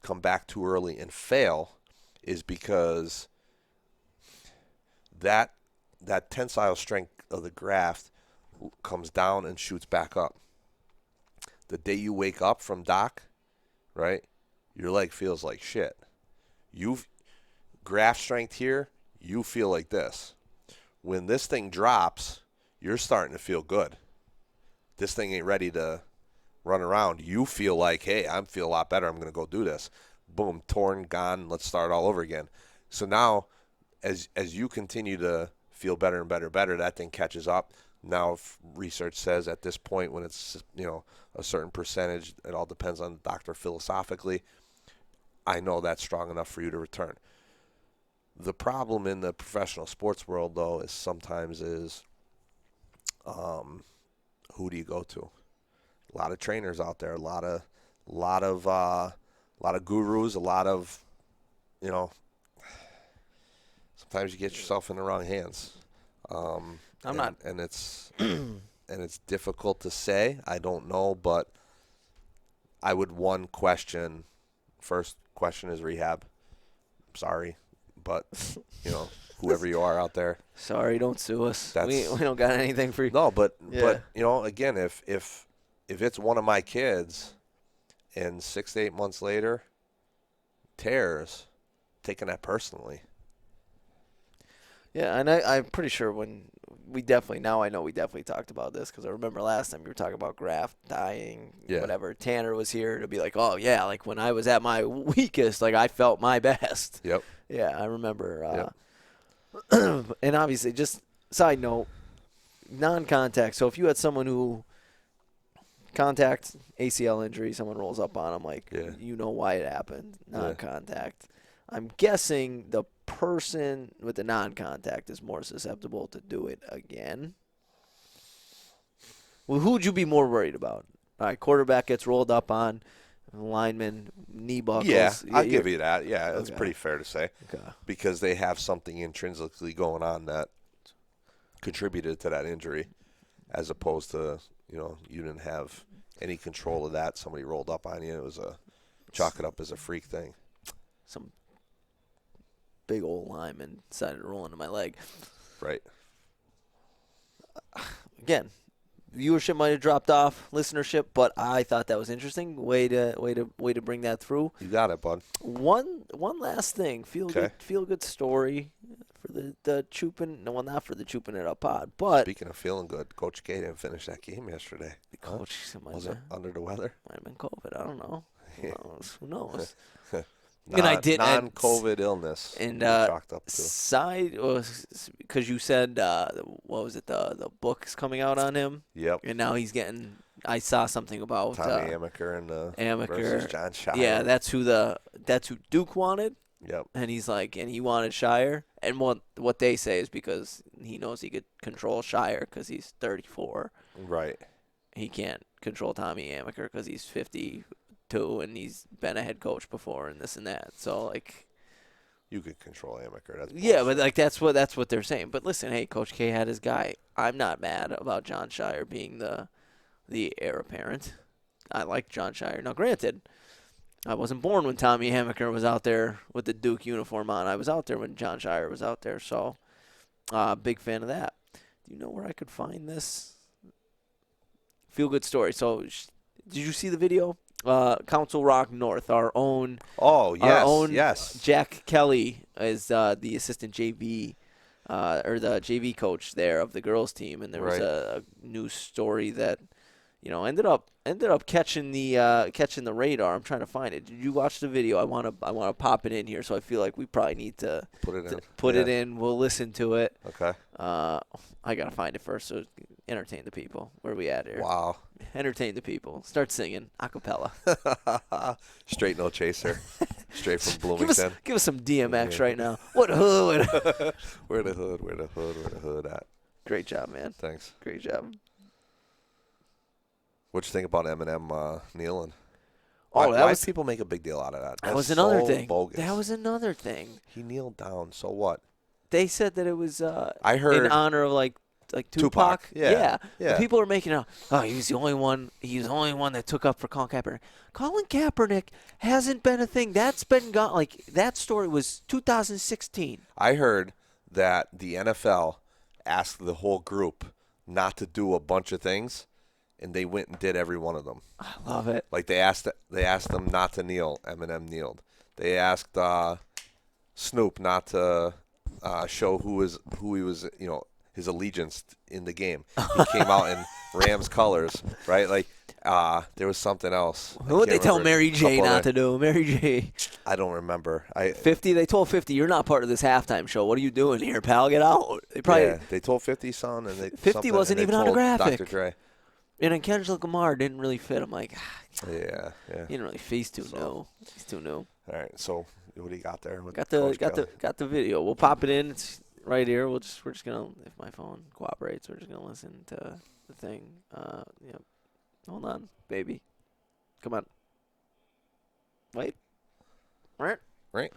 come back too early and fail is because that tensile strength of the graft comes down and shoots back up. The day you wake up from doc, right, your leg feels like shit. Graft strength here, you feel like this. When this thing drops, you're starting to feel good. This thing ain't ready to run around. You feel like, hey, I feel a lot better. I'm going to go do this. Boom, torn, gone. Let's start all over again. So now, as you continue to feel better and better, that thing catches up. Now, research says at this point when it's, a certain percentage, it all depends on the doctor philosophically, I know that's strong enough for you to return. The problem in the professional sports world, though, is sometimes who do you go to? A lot of trainers out there, a lot of gurus, a lot of, sometimes you get yourself in the wrong hands. And it's and it's difficult to say. I don't know, but I would question. First question is rehab. Sorry, but whoever you are out there. Sorry, don't sue us. We don't got anything for you. No, but again, if it's one of my kids, and 6 to 8 months later, tears, taking that personally. Yeah, and I'm pretty sure when we definitely talked about this because I remember last time you were talking about graft dying, whatever. Tanner was here to be like, oh, yeah, like when I was at my weakest, like I felt my best. Yep. Yeah, I remember. And obviously, just side note, non-contact. So if you had someone who contact ACL injury, someone rolls up on them, like, you know why it happened, non-contact. I'm guessing the person with the non-contact is more susceptible to do it again. Well, who would you be more worried about? All right, quarterback gets rolled up on, lineman, knee buckles. Yeah, I'll give you that. Yeah, that's pretty fair to say. Okay. Because they have something intrinsically going on that contributed to that injury, as opposed to, you didn't have any control of that. Somebody rolled up on you. It was chalk it up as a freak thing. Some big old lineman decided to roll into my leg. Right. Again, viewership might have dropped off, listenership, but I thought that was interesting. Way to bring that through. You got it, bud. One last thing. Feel good story for the Choopin. No, well, not for the Choopin It Up pod, but speaking of feeling good, Coach K didn't finish that game yesterday. The coach was it under the weather? Might have been COVID. I don't know. Who knows? Non-COVID illness. And chalked up to. Side, because you said what was it? The book's coming out on him. Yep. And now he's getting. I saw something about Tommy Amaker and versus John Shire. Yeah, that's who Duke wanted. Yep. And he's like, and he wanted Shire. And what they say is because he knows he could control Shire because he's 34. Right. He can't control Tommy Amaker because he's 52 and he's been a head coach before and this and that. So like, you could control Amaker. That's yeah, but like that's what they're saying. But listen, hey, Coach K had his guy. I'm not mad about John Shire being the heir apparent. I like John Shire. Now, granted, I wasn't born when Tommy Amaker was out there with the Duke uniform on. I was out there when John Shire was out there, so big fan of that. Do you know where I could find this? Feel good story. So, did you see the video? Council Rock North, our own. Oh yes, our own yes. Jack Kelly is the assistant JV, or the JV coach there of the girls team, and there was a news story that, ended up catching the radar. I'm trying to find it. Did you watch the video? I want to pop it in here, so I feel like we probably need to put it in. We'll listen to it. Okay. I gotta find it first, so entertain the people. Where are we at here? Wow. Entertain the people. Start singing a cappella. Straight no chaser. Straight from Bloomington. Give us some DMX right now. What hood? Where the hood at? Great job, man. Oh, Why do people make a big deal out of that? that was That's another so thing. bogus. That was another thing. He kneeled down. So what? They said that it was I heard in honor of like Tupac. Yeah. But people are making out. Oh, he was the only one. He was the only one that took up for Colin Kaepernick. Colin Kaepernick hasn't been a thing. That's been gone. Like that story was 2016. I heard that the NFL asked the whole group not to do a bunch of things, and they went and did every one of them. I love it. Like they asked them not to kneel. Eminem kneeled. They asked Snoop not to show who he was, his allegiance in the game. He came out in Rams colors, right? Like there was something else. What would they tell Mary J not to do? Mary J. I don't remember. 50. They told 50, "You're not part of this halftime show. What are you doing here, pal? Get out." They probably. They told 50 son, and they 50 wasn't even on a graphic. Dr. Dre. And then Kendrick Lamar didn't really fit. I'm like, Yeah. he didn't really. He's too new. He's too new. All right. So what do you got there? Got the video. We'll pop it in. It's right here. We're just gonna, if my phone cooperates, we're just gonna listen to the thing. Yep. Hold on, baby. Come on. Wait. Right.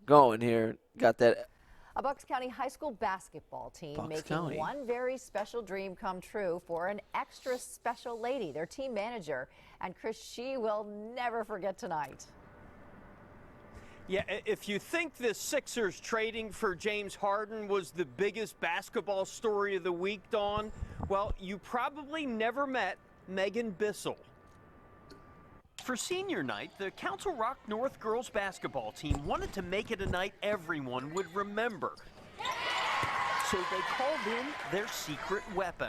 Going here. Got that. A Bucks County high school basketball team making one very special dream come true for an extra special lady. Their team manager and Chris Shee will never forget tonight. Yeah, if you think the Sixers trading for James Harden was the biggest basketball story of the week, Dawn, well, you probably never met Megan Bissell. For senior night, the Council Rock North girls basketball team wanted to make it a night everyone would remember. So they called in their secret weapon.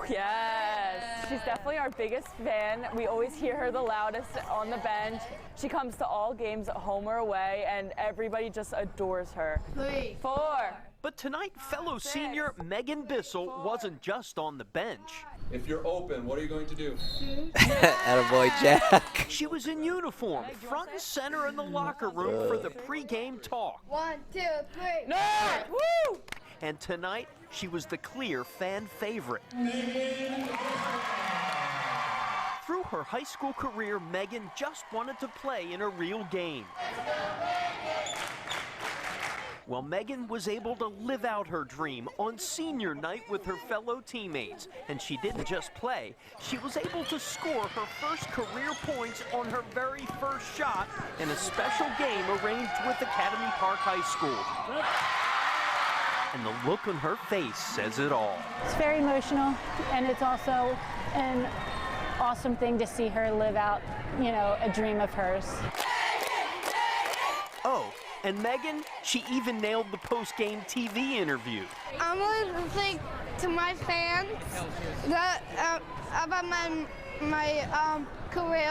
Yes, she's definitely our biggest fan. We always hear her the loudest on the bench. She comes to all games at home or away, and everybody just adores her. 3, 4. But tonight, fellow senior Megan Bissell wasn't just on the bench. If you're open, what are you going to do? Attaboy, Jack. She was in uniform, front and center in the locker room for the pregame talk. 1, 2, 3. No! Woo! And tonight, she was the clear fan favorite. Through her high school career, Megan just wanted to play in a real game. Well, Megan was able to live out her dream on senior night with her fellow teammates. And she didn't just play, she was able to score her first career points on her very first shot in a special game arranged with Academy Park High School. And the look on her face says it all. It's very emotional, and it's also an awesome thing to see her live out, a dream of hers. Oh, and Megan, she even nailed the post-game TV interview. I want to thank to my fans that about my career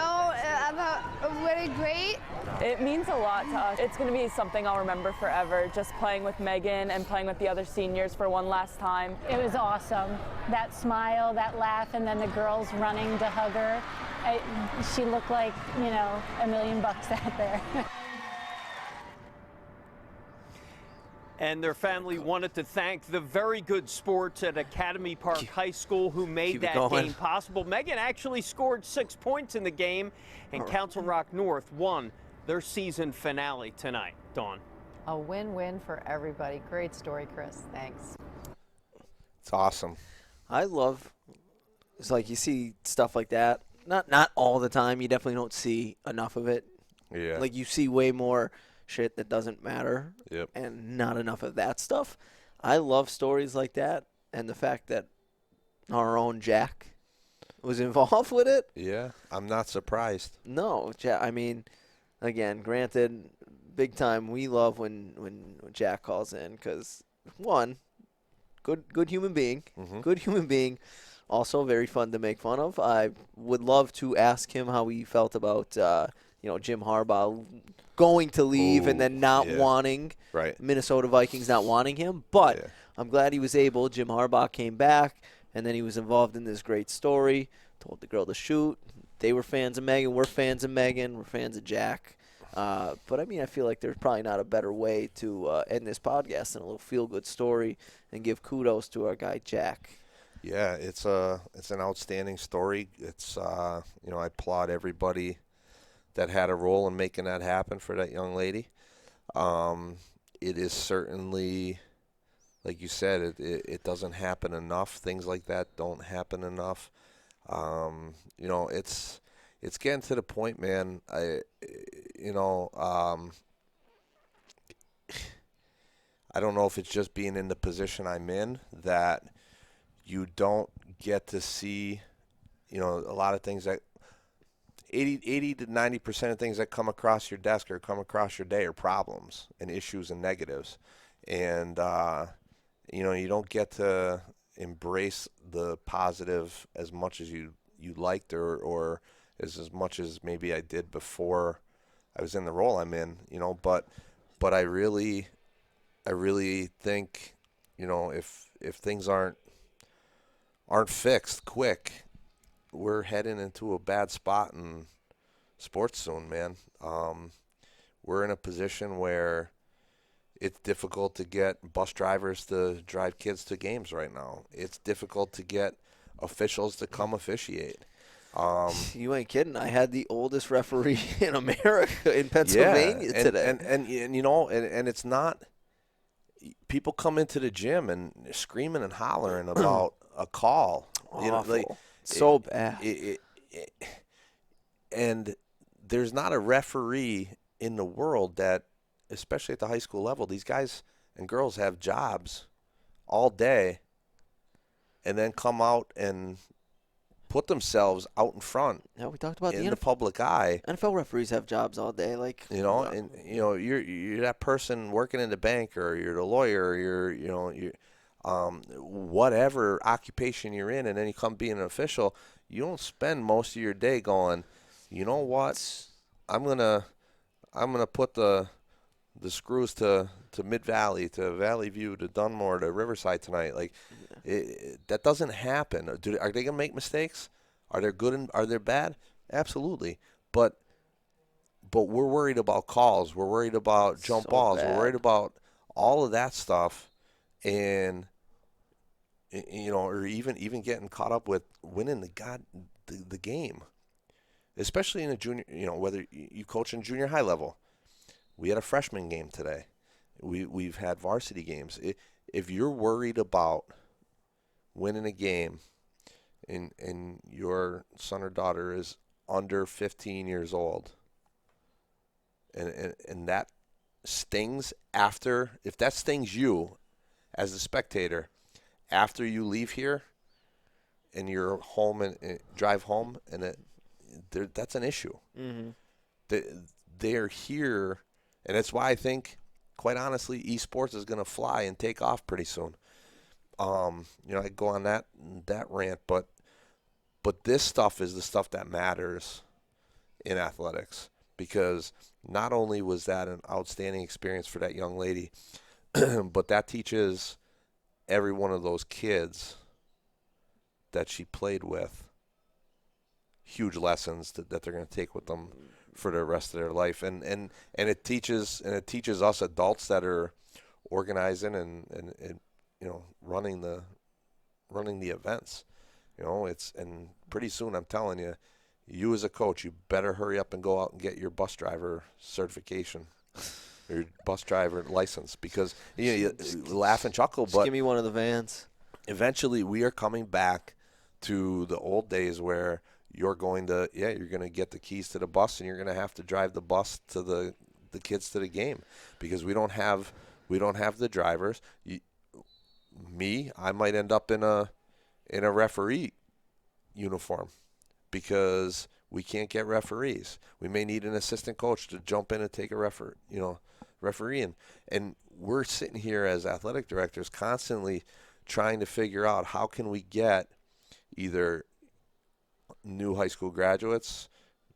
about really great. It means a lot to us. It's going to be something I'll remember forever, just playing with Megan and playing with the other seniors for one last time. It was awesome. That smile, that laugh, and then the girls running to hug her. She looked like, $1 million out there. And their family wanted to thank the very good sports at Academy Park High School who made that game possible. Megan actually scored 6 points in the game, and Council Rock North won their season finale tonight. Dawn. A win-win for everybody. Great story, Chris. Thanks. It's awesome. It's like you see stuff like that. Not all the time. You definitely don't see enough of it. Yeah. Like you see way more shit that doesn't matter. Yep. And not enough of that stuff. I love stories like that, and the fact that our own Jack was involved with it. Yeah, I'm not surprised. No, I mean, again, granted, big time. We love when Jack calls in because one, good human being, good human being. Also very fun to make fun of. I would love to ask him how he felt about Jim Harbaugh going to leave and then not wanting Minnesota Vikings not wanting him. But I'm glad he was able. Jim Harbaugh came back, and then he was involved in this great story. Told the girl to shoot. They were fans of Megan. We're fans of Megan. We're fans of Jack. But, I mean, I feel like there's probably not a better way to end this podcast than a little feel-good story and give kudos to our guy Jack. Yeah, it's an outstanding story. It's I applaud everybody that had a role in making that happen for that young lady. It is certainly, like you said, it doesn't happen enough. Things like that don't happen enough. It's getting to the point, man. I don't know if it's just being in the position I'm in that you don't get to see, a lot of things that 80 to 90% of things that come across your desk or come across your day are problems and issues and negatives. And, you don't get to embrace the positive as much as you liked or as much as maybe I did before I was in the role I'm in, but I really think, if things aren't fixed quick, we're heading into a bad spot in sports soon, man. We're in a position where it's difficult to get bus drivers to drive kids to games right now. It's difficult to get officials to come officiate. You ain't kidding. I had the oldest referee in America in Pennsylvania today. And it's not people come into the gym and screaming and hollering about a call. Awful. So bad. And there's not a referee in the world that, especially at the high school level, these guys and girls have jobs all day and then come out and put themselves out in front. Yeah, we talked about in the public eye. NFL referees have jobs all day, you're that person working in the bank, or you're the lawyer, or you're whatever occupation you're in, and then you come being an official. You don't spend most of your day going, you know what, I'm gonna put the screws to Mid Valley, to Valley View, to Dunmore, to Riverside tonight. That doesn't happen. Are they gonna make mistakes? Are they good and are they bad? Absolutely. But we're worried about calls. We're worried about jump balls. Bad. We're worried about all of that stuff, and or even getting caught up with winning the game, especially in a junior. Whether you coach in junior high level. We had a freshman game today. We've had varsity games. If you're worried about winning a game and your son or daughter is under 15 years old, and that stings if that stings you as a spectator after you leave here and you're home and drive home, and that's an issue. Mm-hmm. They're here. And that's why I think, quite honestly, esports is going to fly and take off pretty soon. I go on that rant, but this stuff is the stuff that matters in athletics, because not only was that an outstanding experience for that young lady, but that teaches every one of those kids that she played with huge lessons that they're going to take with them for the rest of their life, and it teaches us adults that are organizing and running the events. And pretty soon, I'm telling you as a coach, you better hurry up and go out and get your bus driver certification, your bus driver license, because you laugh and chuckle, but give me one of the vans. Eventually, we are coming back to the old days where you're going to get the keys to the bus, and you're going to have to drive the bus to the kids to the game, because we don't have the drivers. I might end up in a referee uniform because we can't get referees. We may need an assistant coach to jump in and take a referee, and we're sitting here as athletic directors constantly trying to figure out how can we get either new high school graduates,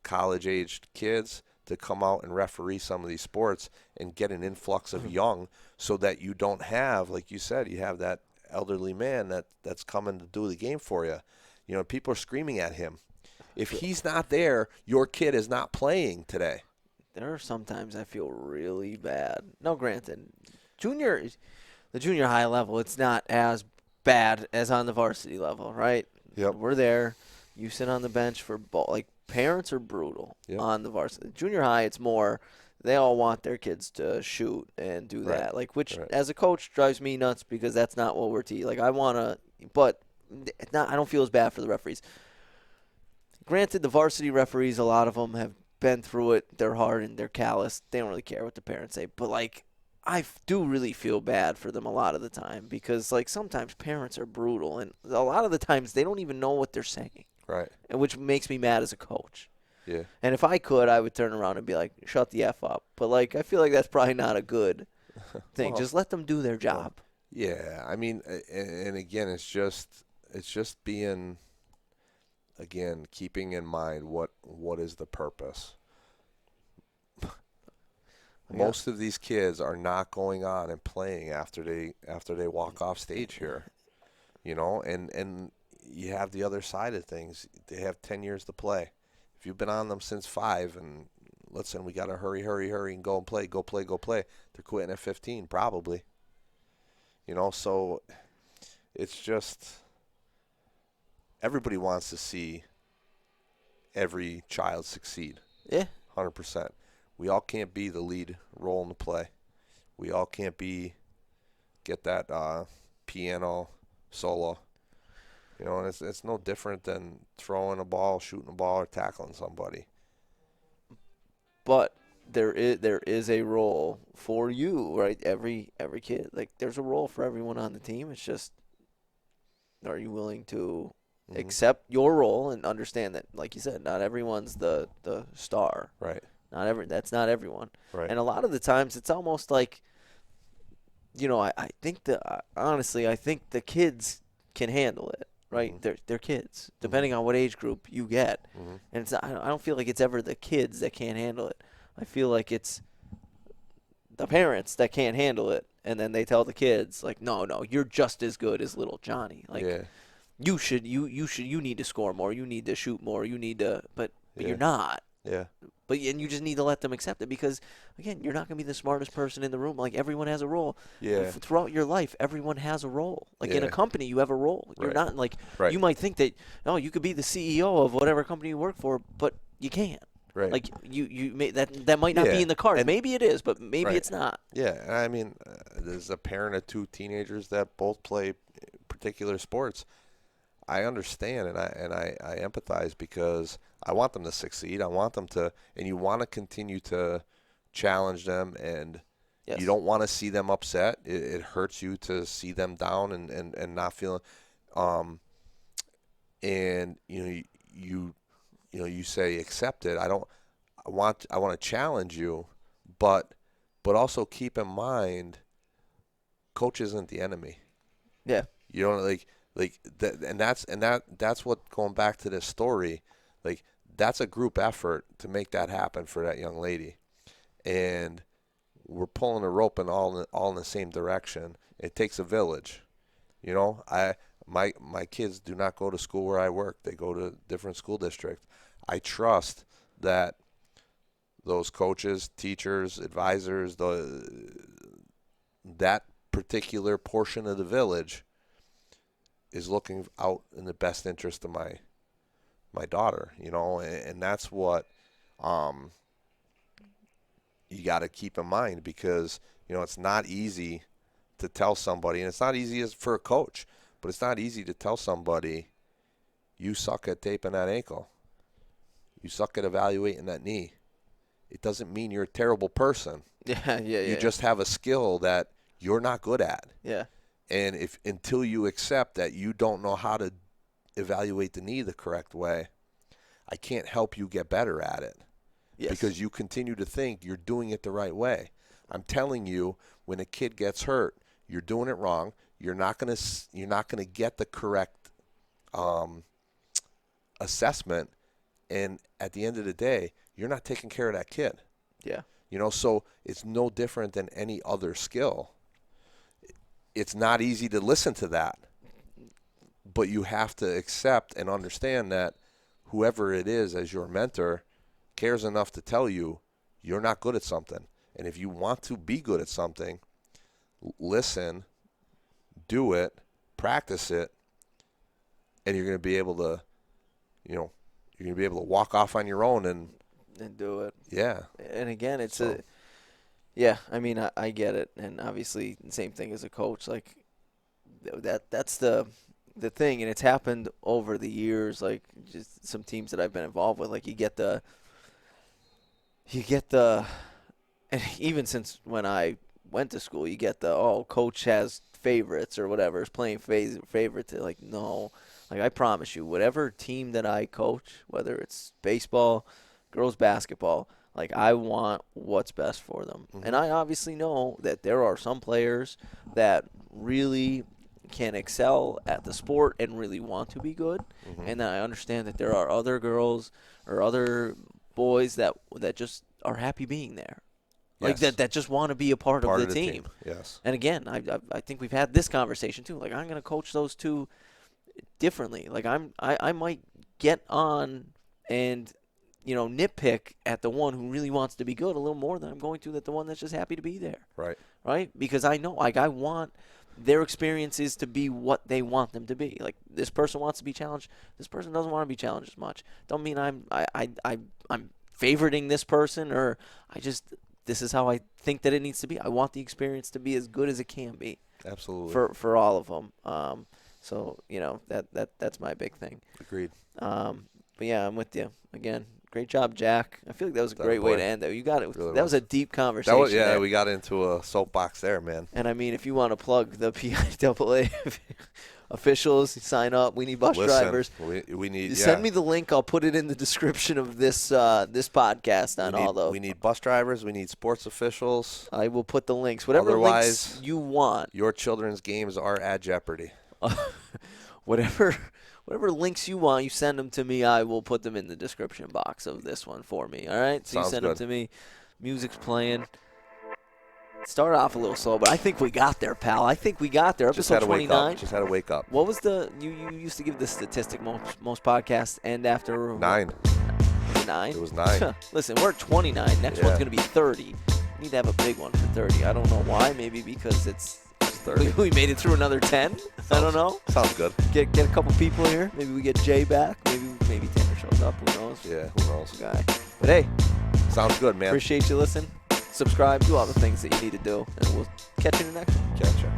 college-aged kids to come out and referee some of these sports and get an influx of young, so that you don't have, like you said, you have that elderly man that's coming to do the game for you. People are screaming at him. If he's not there, your kid is not playing today. There are sometimes I feel really bad. No, granted, the junior high level, it's not as bad as on the varsity level, right? Yep. We're there. You sit on the bench for parents are brutal Yep. on the varsity. Junior high, it's more they all want their kids to shoot and do Right. that. Like, which Right. as a coach drives me nuts because that's not what we're teaching. Like, I want to, but I don't feel as bad for the referees. Granted, the varsity referees, a lot of them have been through it. They're hardened. They're callous. They don't really care what the parents say. But, like, I do really feel bad for them a lot of the time because, like, sometimes parents are brutal. And a lot of the times they don't even know what they're saying. Right. And which makes me mad as a coach. Yeah. And if I could, I would turn around and be like, shut the F up. But, like, I feel like that's probably not a good thing. Well, just let them do their job. Yeah. I mean, and again, it's just being, again, keeping in mind what is the purpose. Most of these kids are not going on and playing after they walk off stage here, and you have the other side of things. They have 10 years to play. If you've been on them since 5 and listen, we got to hurry and go and play, go play. They're quitting at 15 probably. So it's just everybody wants to see every child succeed. Yeah. 100%. We all can't be the lead role in the play. We all can't get that piano solo. And it's no different than throwing a ball, shooting a ball, or tackling somebody. But there is a role for you, right? Every kid, like there's a role for everyone on the team. It's just, are you willing to accept your role and understand that, like you said, not everyone's the star. Right. That's not everyone. Right. And a lot of the times it's almost like, I think honestly, I think the kids can handle it. Right, they're kids. Depending on what age group you get, and it's I don't feel like it's ever the kids that can't handle it. I feel like it's the parents that can't handle it, and then they tell the kids like, no, you're just as good as little Johnny. Like, you need to score more. You need to shoot more. You need to, but you're not. Yeah. But and you just need to let them accept it because, again, you're not going to be the smartest person in the room. Like, everyone has a role. Yeah. Throughout your life, everyone has a role. Like, in a company, you have a role. You're not, like, you might think that, you could be the CEO of whatever company you work for, but you can't. Right. Like, you may, that might not be in the cards. Maybe it is, but maybe it's not. Yeah. I mean, there's a parent of 2 teenagers that both play particular sports. I understand and I empathize because I want them to succeed. I want them to, and you want to continue to challenge them, and you don't want to see them upset. It hurts you to see them down and not feeling. And you say accept it. I want to challenge you, but also keep in mind, coach isn't the enemy. Yeah. Like that, and that's what, going back to this story, like that's a group effort to make that happen for that young lady, and we're pulling a rope in all in the same direction. It takes a village, My kids do not go to school where I work; they go to different school districts. I trust that those coaches, teachers, advisors, that particular portion of the village is looking out in the best interest of my daughter, and that's what you got to keep in mind, because it's not easy to tell somebody, and it's not easy for a coach, but it's not easy to tell somebody, you suck at taping that ankle, you suck at evaluating that knee. It doesn't mean you're a terrible person. You just have a skill that you're not good at. Yeah. And until you accept that you don't know how to evaluate the knee the correct way, I can't help you get better at it. Yes. Because you continue to think you're doing it the right way. I'm telling you, when a kid gets hurt, you're doing it wrong. You're not gonna get the correct assessment, and at the end of the day, you're not taking care of that kid. Yeah. So it's no different than any other skill. It's not easy to listen to that, but you have to accept and understand that whoever it is as your mentor cares enough to tell you you're not good at something. And if you want to be good at something, listen, do it, practice it, and you're going to be able to, You're going to be able to walk off on your own and do it. Yeah. And again, it's So- I mean, I get it. And obviously, the same thing as a coach. Like, that's the thing. And it's happened over the years, like, just some teams that I've been involved with. Like, you get the and even since when I went to school, you get the, coach has favorites or whatever, is playing favorites. Like, no. Like, I promise you, whatever team that I coach, whether it's baseball, girls basketball, like, I want what's best for them. Mm-hmm. And I obviously know that there are some players that really can excel at the sport and really want to be good. Mm-hmm. And I understand that there are other girls or other boys that just are happy being there. Like, Yes. that just want to be a part of the team. Yes. And again, I think we've had this conversation too. Like, I'm going to coach those two differently. Like, I might get on and, nitpick at the one who really wants to be good a little more than I'm going to the one that's just happy to be there. Right. Right? Because I know, like, I want their experiences to be what they want them to be. Like, this person wants to be challenged. This person doesn't want to be challenged as much. Don't mean I'm favoriting this person, or this is how I think that it needs to be. I want the experience to be as good as it can be. Absolutely. For all of them. So, that's my big thing. Agreed. But yeah, I'm with you. Again, great job, Jack. I feel like that was a great way to end it. You got it. Really that was a deep conversation. there. We got into a soapbox there, man. And I mean, if you want to plug the PIAA officials, sign up. We need bus drivers. We need. Send me the link. I'll put it in the description of this podcast on all those. We need bus drivers. We need sports officials. I will put the links. Whatever Otherwise, links you want. Your children's games are at jeopardy. Whatever links you want, you send them to me. I will put them in the description box of this one for me. All right? So Sounds you send good. them to me. Music's playing. Started off a little slow, but I think we got there, pal. I think we got there. Just had Episode to wake up. 29. Just had to wake up. What was you used to give the statistic most podcasts end after 9. 9? It was 9. Listen, we're at 29. Next one's going to be 30. We need to have a big one for 30. I don't know why. Maybe because it's 30. We made it through another 10. I don't know. Sounds good. Get a couple people here. Maybe we get Jay back. Maybe Tanner shows up. Who knows? Yeah, who knows? Guy. But hey, sounds good, man. Appreciate you listening. Subscribe. Do all the things that you need to do, and we'll catch you in the next one. Catch ya.